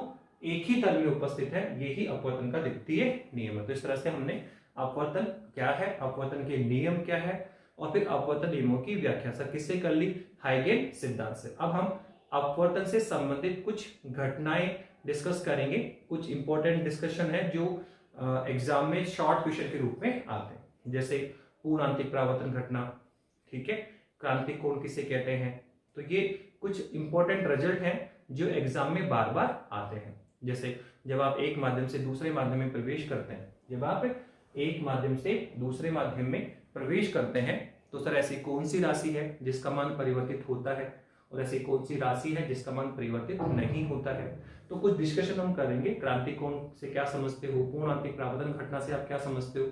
एक ही तल में उपस्थित है, यही अपवर्तन का द्वितीय नियम है। तो इस तरह से हमने अपवर्तन क्या है, अपवर्तन के नियम क्या है और फिर अपवर्तन नियमों की व्याख्या सर किससे कर ली, हाइगेन सिद्धांत से। अब हम अपवर्तन से संबंधित कुछ घटनाएं डिस्कस करेंगे, कुछ इंपॉर्टेंट डिस्कशन है जो एग्जाम में शॉर्ट क्वेश्चन के रूप में आते हैं, जैसे पूर्ण आंतरिक परावर्तन घटना, ठीक है, क्रांतिक कोण किसे कहते हैं, तो ये कुछ इंपॉर्टेंट रिजल्ट हैं जो एग्जाम में बार बार आते हैं। जैसे जब आप एक माध्यम से दूसरे माध्यम में प्रवेश करते हैं, जब आप एक माध्यम से दूसरे माध्यम में प्रवेश करते हैं तो सर ऐसी कौन सी राशि है जिसका मान परिवर्तित होता है और ऐसी कौन सी राशि है जिसका मान परिवर्तित नहीं होता है। तो कुछ डिस्कशन हम करेंगे। क्रांतिक कोण से क्या समझते हो, पूर्ण आंतरिक प्रावर्तन घटना से आप क्या समझते हो।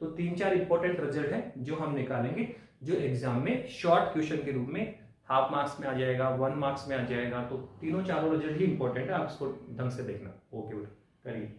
तो 3-4 इंपॉर्टेंट रिजल्ट है जो हम निकालेंगे, जो एग्जाम में शॉर्ट क्वेश्चन के रूप में हाफ मार्क्स में आ जाएगा, 1 मार्क्स में आ जाएगा। तो तीनों चारों रिजल्ट ही इंपॉर्टेंट है, आप इसको ढंग से देखना। ओके बेटा करिए।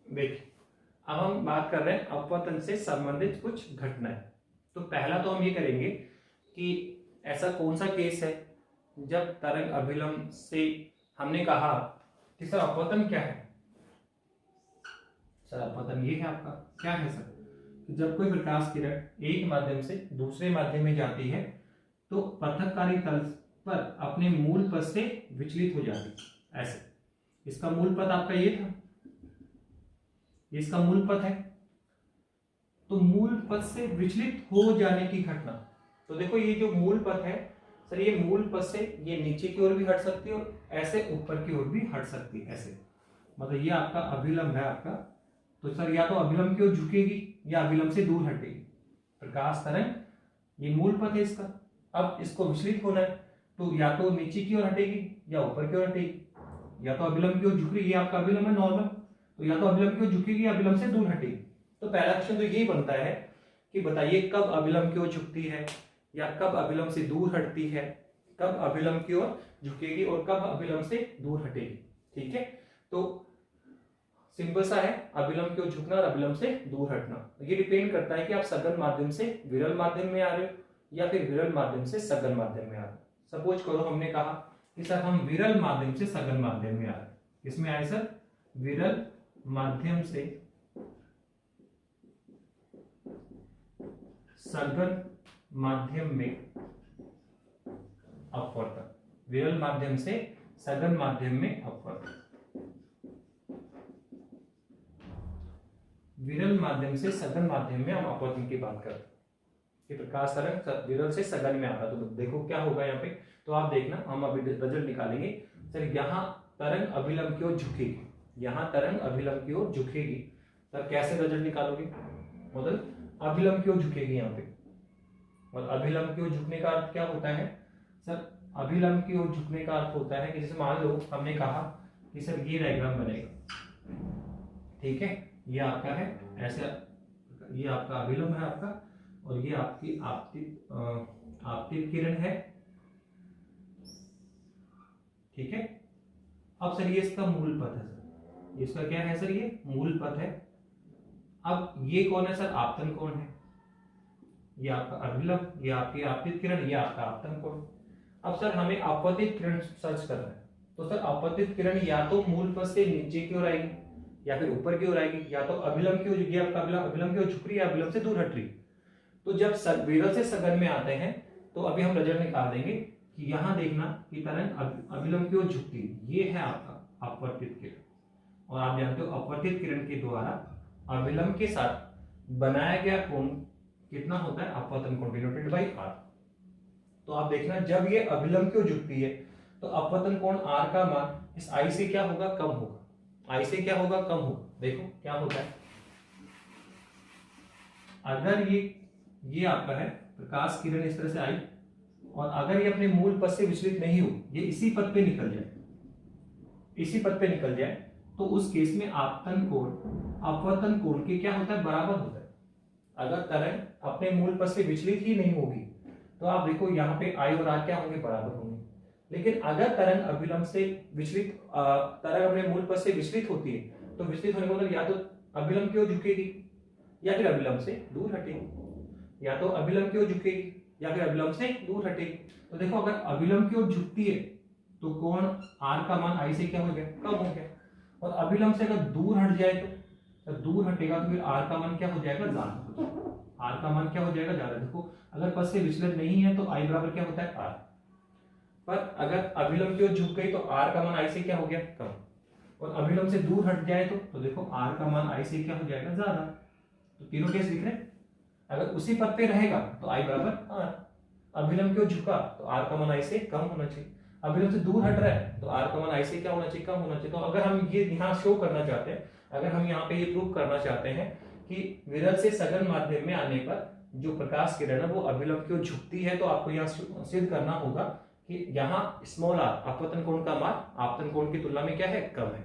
देखिए अब हम बात कर रहे हैं अपवर्तन से संबंधित कुछ घटनाएं। तो पहला तो हम ये करेंगे कि ऐसा कौन सा केस है जब तरंग अभिलंब से हमने कहा कि सर अपवर्तन क्या है। सर अपवर्तन ये है आपका, क्या है सर कि जब कोई प्रकाश किरण एक माध्यम से दूसरे माध्यम में जाती है तो पृथककारी तल पर अपने मूल पथ से विचलित हो जाती है। ऐसे इसका मूल पथ आपका ये था, इसका मूल पथ है। तो मूल पथ से विचलित हो जाने की घटना, तो देखो ये जो मूल पथ है सर, ये मूल पथ से ये नीचे की ओर भी हट सकती है और ऐसे ऊपर की ओर भी हट सकती है। ऐसे मतलब ये आपका अभिलंब है आपका, तो सर या तो अभिलंब की ओर झुकेगी या अभिलंब से दूर हटेगी। प्रकाश तरंग ये मूल पथ है इसका, अब इसको विचलित होना है तो या तो नीचे की ओर हटेगी या ऊपर की ओर हटेगी, या तो अभिलंब की ओर झुक रही है, ये आपका अभिलंब है नॉर्मल, तो या तो अभिलंब की ओर झुकेगी या अभिलंब से दूर हटेगी। तो पहला क्वेश्चन तो यही बनता है कि बताइए कब अभिलंब की ओर झुकती है या कब अभिलंब से दूर हटती है, कब अभिलंब की ओर झुकेगी और कब अभिलंब से दूर हटेगी। ठीक है, तो सिंपल सा है, अभिलंब की ओर झुकना और अभिलंब से दूर हटना। ये डिपेंड करता है कि आप सघन माध्यम से विरल माध्यम में आ रहे हो या फिर विरल माध्यम से सघन माध्यम में आ रहे हो। सपोज करो हमने कहा कि सर हम विरल माध्यम से सघन माध्यम में आ रहे हैं, इसमें आए सर विरल माध्यम से सघन माध्यम में अपवर्तन, विरल माध्यम से सघन माध्यम में अपवर्तन, विरल माध्यम से सघन माध्यम में हम अपवर्तन की बात करते हैं कि प्रकाश तरंग विरल से सघन में आता है। तो देखो क्या होगा यहाँ पे, तो आप देखना हम अभी रिजल्ट निकालेंगे। सर यहाँ तरंग अभिलंब की ओर झुकेगी, यहाँ तरंग अभिलंब की ओर झुकेगी, तब कैसे रिजल्ट निकालोगे, मतलब अभिलंब की ओर झुकेगी यहाँ पे। और अभिलंब की ओर झुकने का अर्थ क्या होता है सर, अभिलंब की ओर झुकने का अर्थ होता है कि जैसे मान लो हमने कहा कि सर ये डायग्राम बनेगा, ठीक है, ये आपका है ऐसे, ये आपका अभिलंब है आपका और ये आपकी आपतित किरण है। ठीक है, अब सर ये इसका मूल पथ है सर, इसका क्या है सर, ये मूल पथ है। अब ये कौन है सर, आपतन कोण है, ये आपका अभिलंब, ये आपकी आपतित किरण, ये आपका आपतन कोण। अब सर हमें अपवर्तित किरण सर्च करना है, तो सर अपवर्तित किरण या तो मूल पथ से नीचे की ओर आएगी या फिर ऊपर की ओर आएगी, या तो अभिलंब की ओर, ये आपका अभिलंब की ओर झुक रही है, अभिलंब से दूर हट रही। तो जब विरल से सघन में आते हैं तो अभी हम रिजल्ट निकाल देंगे कि यहाँ देखना कि तरंग अभिलंब की ओर झुकती है, ये है आपका अपवर्तित किरण। और आप जानते हो अपवर्तित किरण के द्वारा अभिलंब के साथ बनाया गया कोण कितना होता है, अपवर्तन कोण डिनोटेड बाय r। तो आप देखना जब ये अभिलंब की ओर झुकती है तो अपवर्तन कोण r का मान इस I से क्या होगा, कम होगा, I से क्या होगा, कम होगा। देखो क्या होता है, अगर ये ये आपका है प्रकाश किरण इस तरह से आई और अगर ये अपने मूल पथ से विचलित नहीं हो, ये इसी पथ पे निकल जाए, इसी पथ पे निकल जाए, तो उस केस में आपतन कोण अपवर्तन कोण के क्या होता है, बराबर होता है। अगर तरंग अपने मूल पथ से विचलित ही नहीं होगी तो आप देखो यहाँ पे आई और आर क्या होंगे, बराबर होंगे। लेकिन अगर तरंग अभिलंब से विचलित, तरंग अपने मूल पथ से विचलित होती है, तो विचलित होने का मतलब या तो अभिलंब की ओर झुकेगी या फिर अभिलंब से दूर हटेगी, या तो अभिलंब की ओर झुकेगी या फिर अभिलंब से दूर हटेगी। तो देखो अगर अभिलंब की ओर झुकती है तो कोण आर का मान आई से क्या हो गया, कम हो गया, और अभिलंब से अगर दूर हट जाए तो दूर हटेगा तो फिर आर का मान क्या हो जाएगा, ज्यादा। आर का मान क्या हो जाएगा, ज्यादा। देखो अगर पथ से विचलन नहीं है तो आई बराबर क्या होता है, आर। पर अगर अभिलंब की ओर झुक गई तो आर का मान आई से क्या हो गया, कम, और अभिलंब से दूर हट जाए तो देखो आर का मान आई से क्या हो जाएगा, ज्यादा। तो तीनों केस दिख रहे हैं। अगर उसी पथ पे रहेगा तो आई बराबर आर, अभिलंब की ओर झुका तो आर का मान आई से कम होना चाहिए, अभिलंब से दूर हट रहा है तो आर का मान आई से क्या होना चाहिए, कम होना चाहिए। तो अगर हम ये यहाँ शो करना चाहते हैं, अगर हम यहाँ पे ये प्रूव करना चाहते हैं कि विरल से सघन माध्यम में आने पर जो प्रकाश किरण है वो अभिलंब की ओर झुकती है, तो आपको यहाँ सिद्ध करना होगा कि यहाँ स्मॉल आर अपवर्तन कोण का मान आपतन कोण की तुलना में क्या है, कम है।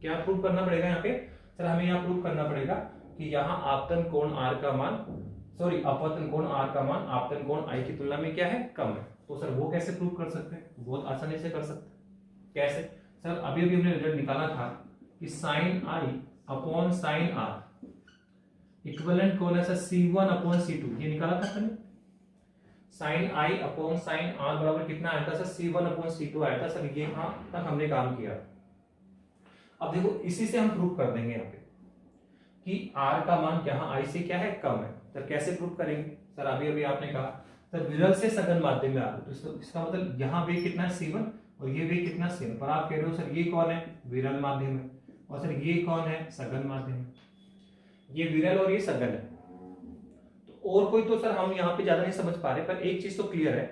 क्या प्रूव करना पड़ेगा यहाँ पे, सर हमें यहाँ प्रूव करना पड़ेगा कि यहाँ आपतन कोण आर का मान, सॉरी अपवर्तन कोण आर का मान आपतन कोण आई की तुलना में क्या है, कम है। तो सर वो कैसे प्रूव कर सकते हैं, बहुत आसानी से कर सकते हैं। कैसे सर, अभी अभी हमने रिजल्ट निकाला था कि sine i upon sine r equivalent कौन है सर, C1 अपॉन C2, ये निकाला था हमने। Sine i upon sine r बराबर कितना आया था सर, C1 अपॉन C2 आया था सर। ये यहां तक हमने काम किया। अब देखो इसी से हम प्रूव कर देंगे यहाँ पे कि आर का मान यहाँ आई से क्या है, कम है। सर कैसे प्रूव करेंगे, सर अभी अभी आपने कहा सर विरल से सघन माध्यम में आ रहे, तो इसका मतलब यहाँ वेग कितना है C1 और ये वेग कितना C1, पर आप कह रहे हो सर ये कौन है, विरल माध्यम है, और सर ये कौन है, सघन माध्यम है। ये विरल और ये सघन है, तो और कोई तो सर हम यहाँ पे ज्यादा नहीं समझ पा रहे, पर एक चीज तो क्लियर है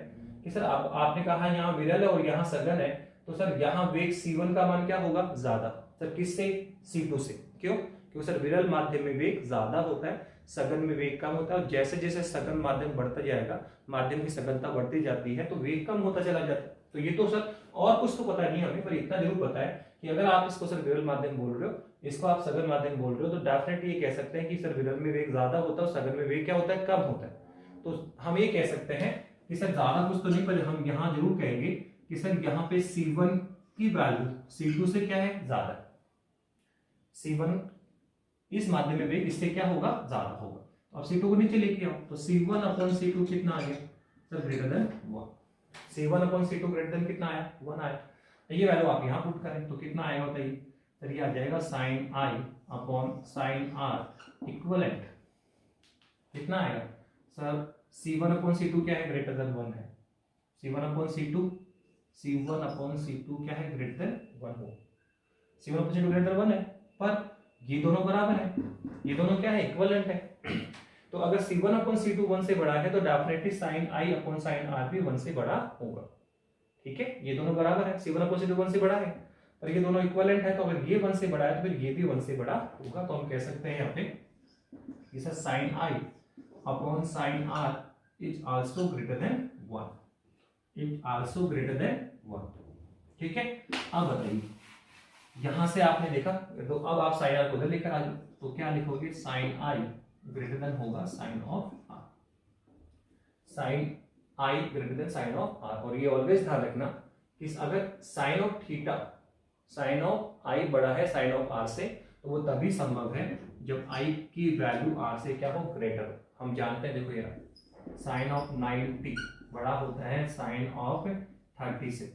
कि सर आपने कहा यहाँ विरल है और यहाँ सघन है, तो सर यहाँ वेग C1 का मान क्या होगा, ज्यादा। सर किससे, C2 से। क्यों, क्योंकि सर विरल माध्यम में वेग ज्यादा होता है, सघन में वेग कम होता है, और जैसे जैसे सघन माध्यम बढ़ता जाएगा, माध्यम की सघनता बढ़ती जाती है, तो वेग कम होता चला जाता है। तो ये तो सर और कुछ तो पता नहीं हमें, पर इतना जरूर पता है कि अगर आप इसको सर विरल माध्यम बोल रहे हो, इसको आप सघन माध्यम बोल रहे हो, तो डेफिनेटली ये कह सकते हैं कि सर विरल में वेग ज्यादा होता है और सघन में वेग क्या होता है, कम होता है। तो हम ये कह सकते हैं कि सर ज्यादा कुछ तो नहीं, पर हम यहाँ जरूर कहेंगे कि सर यहाँ पे C1 की वैल्यू C2 से क्या है, ज्यादा है। C1 इस माध्यम में वेग इससे क्या होगा, ज्यादा होगा। अब C2 को नीचे लेके आओ, तो C1 अपॉन C2 कितना आ गया sir, greater than 1। C1 upon C2 greater than कितना आया, 1 आया। ये वैल्यू आप यहाँ पुट करें तो कितना आएगा बताइए सर, ये आ जाएगा sine i upon sine r equivalent कितना आएगा सर, C1 अपॉन C2 क्या है, ग्रेटर देन 1 है। C1 अपॉन C2 क्या है, ग्रेटर देन 1 हो। C1 upon C2 greater than 1 है, पर ये दोनों बराबर है, ये दोनों क्या है, इक्विवेलेंट है। तो अगर C1 अपॉन C2 1 से बड़ा है तो definitely sine i upon sine r भी 1 से बड़ा होगा। ठीक है, ये दोनों बराबर है, C1 अपॉन C2 1 से बड़ा है, पर ये दोनों इक्विवेलेंट है, तो अगर ये 1 से बड़ा है तो फिर ये भी 1 से बड़ा होगा। तो हम कह सकते हैं यहाँ पे कि sir sine i upon sine r is also greater than 1, is also greater than 1। ठीक है, अब बताइए यहां से आपने देखा, तो अब आप साइन आर को उधर लेकर आ जाओ, तो क्या लिखोगे, साइन आई ग्रेटर देन होगा sine of r, sine i greater than sine of r. और ये ऑलवेज ध्यान रखना कि अगर sine of theta, sine of i बड़ा है साइन ऑफ आर से, तो वो तभी संभव है जब आई की वैल्यू आर से क्या हो, ग्रेटर हो। हम जानते हैं, देखो यार साइन ऑफ 90 बड़ा होता है साइन ऑफ 30 से,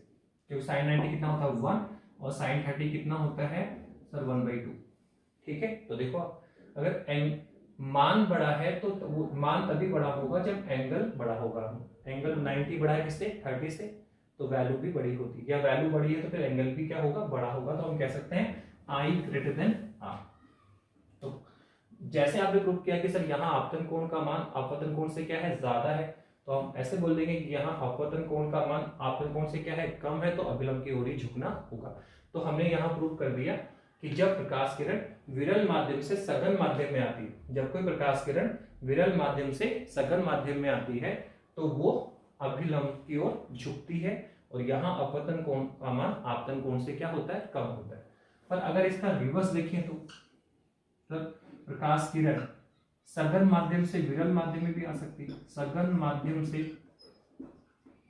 क्योंकि साइन 90 कितना होता है 1 और साइन 30 कितना होता है सर 1/2। ठीक है, तो देखो अगर मान बड़ा है तो वो मान तभी बड़ा होगा जब एंगल बड़ा होगा। एंगल 90 बड़ा है किससे, 30 से, तो वैल्यू भी बड़ी होती है, या वैल्यू बड़ी है तो फिर एंगल भी क्या होगा, बड़ा होगा। तो हम कह सकते हैं आई ग्रेटर देन आर। तो जैसे आपने प्रूव किया कि सर यहाँ आपतन कोण का मान अपवर्तन कोण से क्या है, ज्यादा है, तो हम ऐसे बोल देंगे कि यहाँ अपवर्तन कोण का मान आपतन कोण से क्या है, कम है, तो अभिलंब की ओर ही झुकना होगा। तो हमने यहाँ प्रूव कर दिया कि जब प्रकाश किरण विरल माध्यम से सघन माध्यम में आती है, जब कोई प्रकाश किरण विरल माध्यम से सघन माध्यम में आती है तो वो अभिलंब की ओर झुकती है और यहाँ अपवर्तन कोण का मान आपतन कोण से क्या होता है, कम होता है। पर अगर इसका रिवर्स देखें तो प्रकाश किरण सघन माध्यम से विरल माध्यम में भी आ सकती है। सघन माध्यम से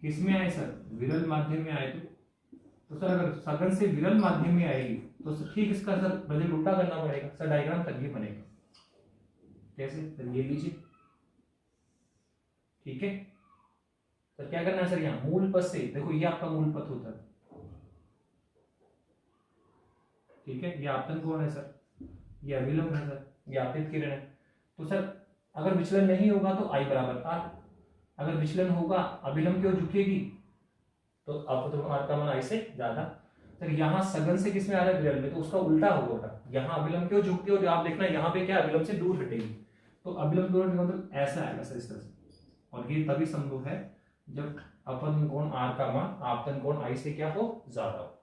किसमें आए सर, विरल माध्यम में आए तो सर अगर सघन से विरल माध्यम में आएगी तो ठीक इसका सर बदल उल्टा करना पड़ेगा सर। डायग्राम तक ये बनेगा कैसे, सर ये लीजिए, ठीक है। तो क्या करना है सर, यहाँ मूल पथ से देखो, ये आपका मूल पथ होता है, ठीक है। ये आपतन कोण है सर, ये अभिलंब है सर, ये आपतित किरण है। तो सर अगर विचलन नहीं होगा तो I बराबर R, अगर विचलन होगा अभिलंब की ओर झुकेगी तो अपवर्तन R का मान I से ज्यादा। सर यहाँ सघन से किसमें आ रहा है, विरल में, तो उसका उल्टा होगा, यहाँ अभिलंब की ओर झुकती है और आप देखना यहाँ पे क्या अभिलंब से दूर हटेगी, तो अभिलंब दूर हटेगा मतलब ऐसा आएगा सर, इस तरह से। और ये तभी संभव है जब अपवर्तन कोण R का मान आपतन कोण I से क्या हो, ज्यादा हो।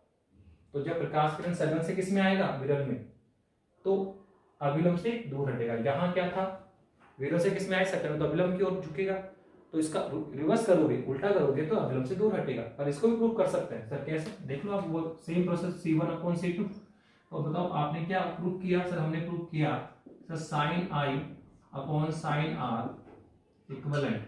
तो जब प्रकाश किरण सघन से किसमें आएगा, विरल में, तो अभिलंब से दूर हटेगा। यहाँ क्या था, विरल से किसमें आए, सघन, तो अभिलंब की ओर झुकेगा। तो इसका रिवर्स करोगे, उल्टा करोगे तो अभिलंब से दूर हटेगा। पर इसको भी प्रूव कर सकते हैं सर, कैसे, देख लो आप, वो सेम प्रोसेस C1/C2। तो बताओ आपने क्या प्रूव किया सर, हमने प्रूव किया sir sine I upon sine R equivalent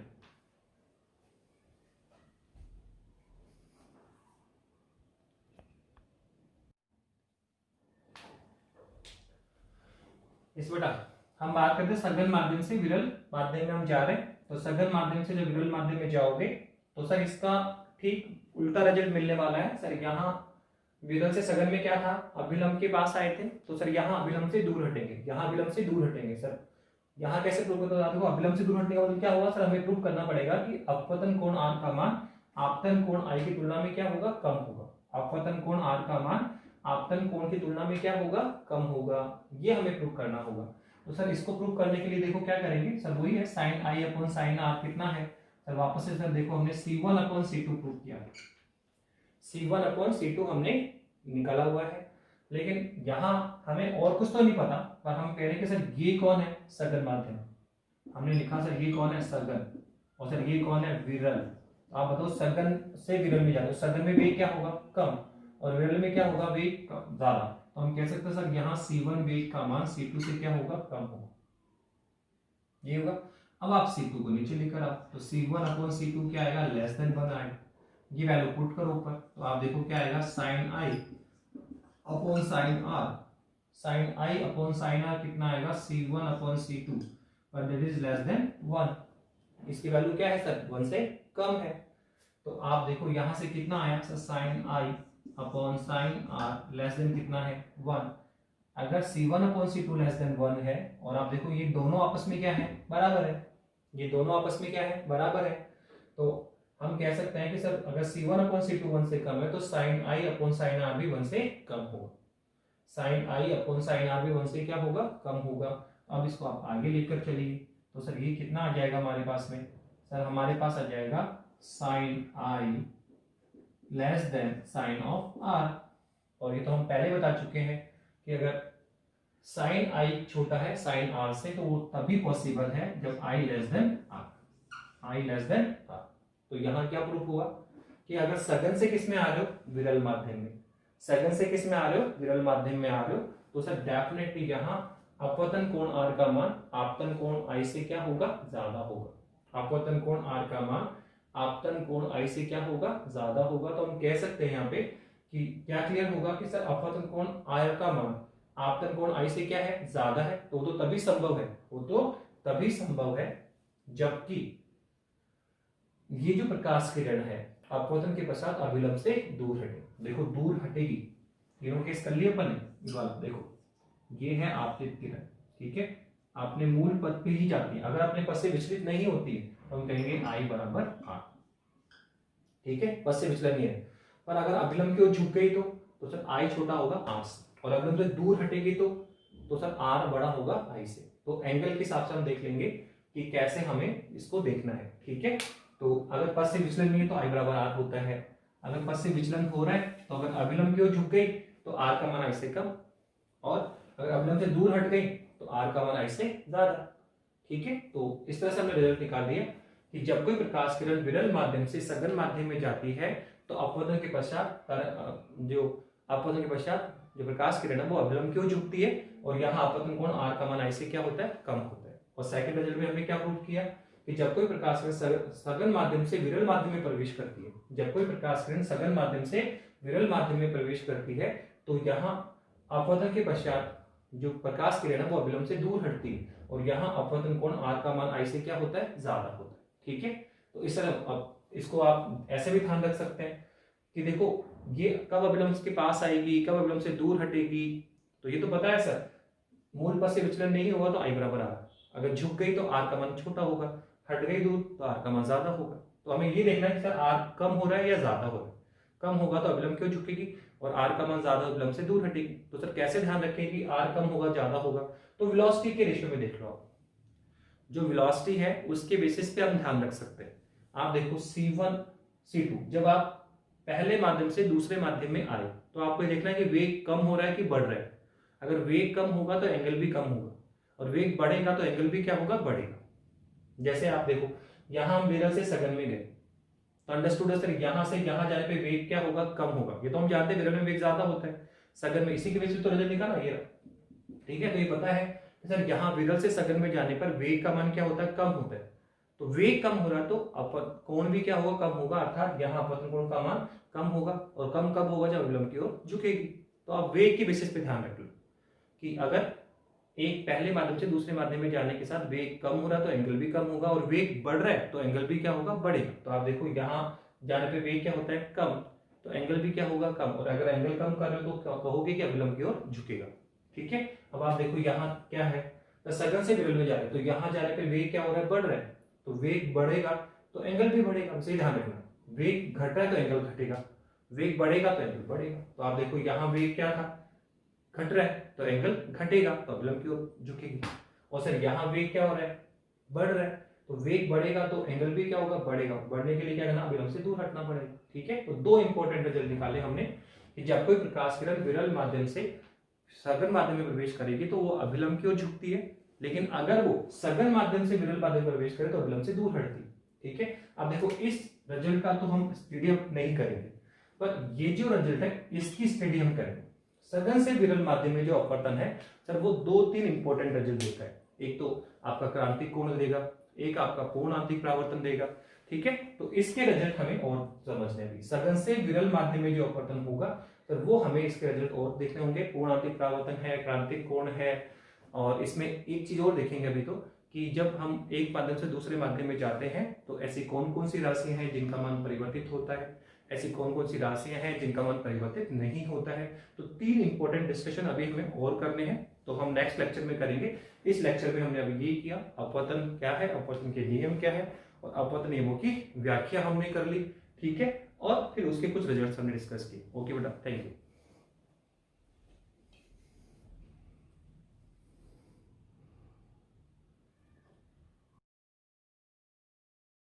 इस बेटा हम बात करते हैं सघन माध्यम से विरल माध्यम में हम जा रहे हैं। तो सघन माध्यम से जब विरल माध्यम में जाओगे तो सर इसका ठीक उल्टा रिजल्ट मिलने वाला है सर। यहाँ विरल से सघन में क्या था, अभिलंब के पास आए थे, तो सर यहाँ अभिलंब से दूर हटेंगे, यहाँ अभिलंब से दूर हटेंगे। सर यहाँ कैसे प्रूव करते हो, अभिलंब से दूर हटने का मतलब क्या होगा सर, हमें प्रूव करना पड़ेगा कि अपवर्तन कोण R का मान आपतन कोण I की तुलना में क्या होगा, कम होगा। अपवर्तन कोण R का मान आपतन कोण की तुलना में क्या होगा, कम होगा, ये हमें प्रूव करना होगा। तो सर इसको प्रूव करने के लिए देखो क्या करेंगे सर, वही है sine I upon sine R कितना है सर, वापस से सर देखो हमने C1/C2 प्रूव किया, C1/C2 हमने निकाला हुआ है। लेकिन यहाँ हमें और कुछ तो नहीं पता, पर हम कह रहे हैं कि सर ये कौन है, सघन माध्यम, हमने लिखा सर ये कौन है, सघन, और सर ये कौन है, विरल। आप बताओ सघन से विरल में जाते हो, सघन में वेग क्या होगा, कम, और विरल में क्या होगा, वेग ज्यादा। तो हम कह सकते हैं सर यहाँ C1 वेग का मान C2 से क्या होगा, कम होगा, ये होगा। अब आप C2 को नीचे लेकर आओ, तो C1/C2 क्या आएगा, लेस देन 1 आएगा। ये वैल्यू पुट करो ऊपर, तो आप देखो क्या आएगा, sine I upon sine R, sine I upon sine R कितना आएगा, C1/C2, पर दैट इज लेस देन 1। इसकी वैल्यू क्या है सर, 1 से कम है। तो आप देखो यहाँ से कितना आया sir, sine I upon sine R less than कितना है, 1। अगर C1/C2 लेस देन 1 है, और आप देखो ये दोनों आपस में क्या है, बराबर है, ये दोनों आपस में क्या है, बराबर है, तो हम कह सकते हैं कि सर अगर C1/C2 1 से कम है तो sine I upon sine R भी 1 से कम होगा, sine I upon sine R भी 1 से क्या होगा, कम होगा। अब इसको आप आगे लेकर चलिए, तो सर ये कितना आ जाएगा हमारे पास में, सर हमारे पास आ जाएगा sine I less than sine of R। और ये तो हम पहले बता चुके हैं कि अगर साइन I छोटा है साइन R से तो वो तभी पॉसिबल है जब I less then R, I less then R। तो यहाँ क्या प्रूफ हुआ कि अगर सघन से किस में आ रहे हो, विरल माध्यम में, सघन से किस में आ रहे हो, विरल माध्यम में आ रहे हो, तो सर डेफिनेटली यहाँ अपवर्तन कोण R का मान आपतन कोण I से क्या होगा, ज्यादा होगा। अपवर्तन कोण R का मान आपतन कोण I से क्या होगा, ज्यादा होगा। तो हम कह सकते हैं यहाँ पे कि क्या क्लियर होगा कि सर अपवर्तन कोण R का मान आपतन कोण I से क्या है, ज्यादा है। तो तभी संभव है, वो तो तभी संभव है जबकि ये जो प्रकाश किरण है अपवर्तन के पश्चात अभिलंब से दूर हटे। देखो दूर हटेगी, तीनों केस कर लिए अपन ने, ये वाला देखो, ये है आपतित किरण, ठीक है, आपने मूल पथ पे ही जाती है। अगर अपने पथ से विचलित नहीं होती है तो हम कहेंगे I बराबर R, ठीक है, पथ से विचलन नहीं है। पर अगर अभिलंब की ओर झुक गई तो सर I छोटा होगा R से, और अभिलंब से दूर हटेगी तो सर R बड़ा होगा I से। तो एंगल के हिसाब से हम देख लेंगे कि कैसे हमें इसको देखना है, ठीक है। तो अगर पथ से विचलन नहीं है तो I बराबर R होता है, अगर पथ से विचलन हो रहा है तो अगर अभिलंब की ओर झुक गई तो R का मान I से कम, और अगर अभिलंब से दूर हट गई तो आर का मान आई से ज्यादा। ठीक है, तो इस तरह से हमने रिजल्ट निकाल दिया कि जब कोई प्रकाश किरण विरल माध्यम से सघन माध्यम में जाती है तो अपवर्तन के पश्चात जो प्रकाश किरण है वो अभिलंब की ओर झुकती है और यहाँ अपवर्तन कोण आर का मान आई से क्या होता है, कम होता है। और सेकंड रिजल्ट में हमने क्या प्रूव किया कि जब कोई प्रकाश किरण सघन माध्यम से विरल माध्यम में प्रवेश करती है, जब कोई प्रकाश किरण सघन माध्यम से विरल माध्यम में प्रवेश करती है तो यहाँ अपवर्तन के पश्चात जो प्रकाश किरण है वो अभिलंब से दूर हटती है और यहाँ अपवर्तन कोण आर का मान आई से क्या होता है, ज्यादा होता है। ठीक है, तो इस तरह अब इसको आप ऐसे भी ध्यान रख सकते हैं कि देखो ये कब अभिलंब के पास आएगी, कब अभिलंब से दूर हटेगी, तो ये तो पता है सर, मूल पद से विचलन नहीं होगा तो आई बराबर आर, अगर झुक गई तो आर का मान छोटा होगा, हट गई दूर तो आर का मान ज्यादा होगा। तो हमें ये देखना है कि सर आर कम हो रहा है या ज्यादा हो रहा है, कम होगा तो अभिलंब क्यों झुकेगी और आर का मान ज्यादा अभिलंब से दूर हटेगी। तो सर कैसे ध्यान रखें कि आर कम होगा ज्यादा होगा, तो वेलोसिटी के रेशियो में देख लो आप, जो वेलोसिटी है उसके बेसिस पे हम ध्यान रख सकते हैं। आप देखो C1 C2 जब आप पहले माध्यम से दूसरे माध्यम में आए तो आपको देखना है कि वेग कम हो रहा है कि बढ़ रहा है। अगर वेग कम होगा तो एंगल भी कम होगा और वेग बढ़ेगा तो एंगल भी क्या होगा, बढ़ेगा। जैसे आप देखो यहां हम विरल से सघन में गए तो अंडरस्टूड है सर, यहां से यहां जाने पे वेग क्या होगा, कम होगा। ये तो हम जानते हैं विरल में वेग ज्यादा होता है, सघन में इसी के बेसिस तो रिजल्ट निकाला ये। ठीक है, तो ये पता है सर यहाँ विरल से सघन में जाने पर वेग का मान क्या होता है, कम होता है। तो वेग कम हो रहा तो कोण भी क्या होगा, कम होगा, अर्थात यहाँ अपवर्तन कोण का मान कम होगा। और कम कब होगा, जब अभिलंब की ओर झुकेगी। तो आप वेग की बेसिस पे ध्यान रख लो कि अगर एक पहले माध्यम से दूसरे माध्यम में जाने के साथ वेग कम हो रहा तो एंगल भी कम होगा और वेग बढ़ रहा है तो एंगल भी क्या होगा, बढ़ेगा। तो आप देखो यहाँ जाने पे वेग क्या होता है, कम, तो एंगल भी क्या होगा, कम। और अगर एंगल कम कर रहे हो तो कहोगे कि अभिलंब की ओर झुकेगा। ठीक है, अब आप देखो यहाँ क्या है, तो सघन से विरल में जा रहे हैं तो यहाँ जाने पे वेग क्या हो रहा है, बढ़ रहा है, तो वेग बढ़ेगा तो एंगल भी बढ़ेगा। उसे ध्यान रखना, वेग घट रहा है तो एंगल घटेगा, वेग बढ़ेगा तो एंगल बढ़ेगा। तो आप देखो यहाँ वेग क्या था, घट रहा है तो एंगल घटेगा तो अभिलंब की ओर झुकेगी। और सर यहाँ वेग क्या हो रहा है, बढ़ रहा है, तो वेग बढ़ेगा तो एंगल भी क्या होगा, बढ़ेगा। बढ़ने के लिए क्या करना, अभिलंब से दूर हटना पड़ेगा। ठीक है, तो दो इंपॉर्टेंट रिजल्ट निकाले हमने कि जब कोई प्रकाश किरण विरल माध्यम से सघन माध्यम में प्रवेश करेगी तो वो अभिलंब की ओर झुकती है, लेकिन अगर वो सघन माध्यम से विरल माध्यम में प्रवेश करे तो अभिलंब से दूर हटती है। ठीक है, अब देखो इस रिजल्ट का तो हम स्टडी नहीं करेंगे, पर ये जो रिजल्ट है इसकी स्टडी हम करेंगे। सघन से विरल माध्यम में जो अपवर्तन है सर वो 2-3 इंपॉर्टेंट रिजल्ट देता है। एक तो आपका क्रांतिक कोण देगा, एक आपका पूर्ण आंतरिक परावर्तन देगा। ठीक है, तो इसके रिजल्ट हमें और समझने होंगे। सघन से विरल माध्यम में जो अपवर्तन होगा तो वो हमें इसके रिजल्ट और देखने होंगे। पूर्ण आंतरिक परावर्तन है, क्रांतिक कोण है, और इसमें एक चीज और देखेंगे अभी तो कि जब हम एक माध्यम से दूसरे माध्यम में जाते हैं तो ऐसी कौन कौन सी राशियां हैं जिनका मान परिवर्तित होता है, ऐसी कौन कौन सी राशियां हैं जिनका मान परिवर्तित नहीं होता है। तो 3 इंपॉर्टेंट डिस्कशन अभी हमें और करने हैं, तो हम नेक्स्ट लेक्चर में करेंगे। इस लेक्चर में हमने अभी ये किया, अपवर्तन क्या है, अपवर्तन के नियम क्या है और अपवर्तन नियमों की व्याख्या हमने कर ली। ठीक है, और फिर उसके कुछ रिजल्ट्स हमने डिस्कस किए। ओके बेटा, थैंक यू।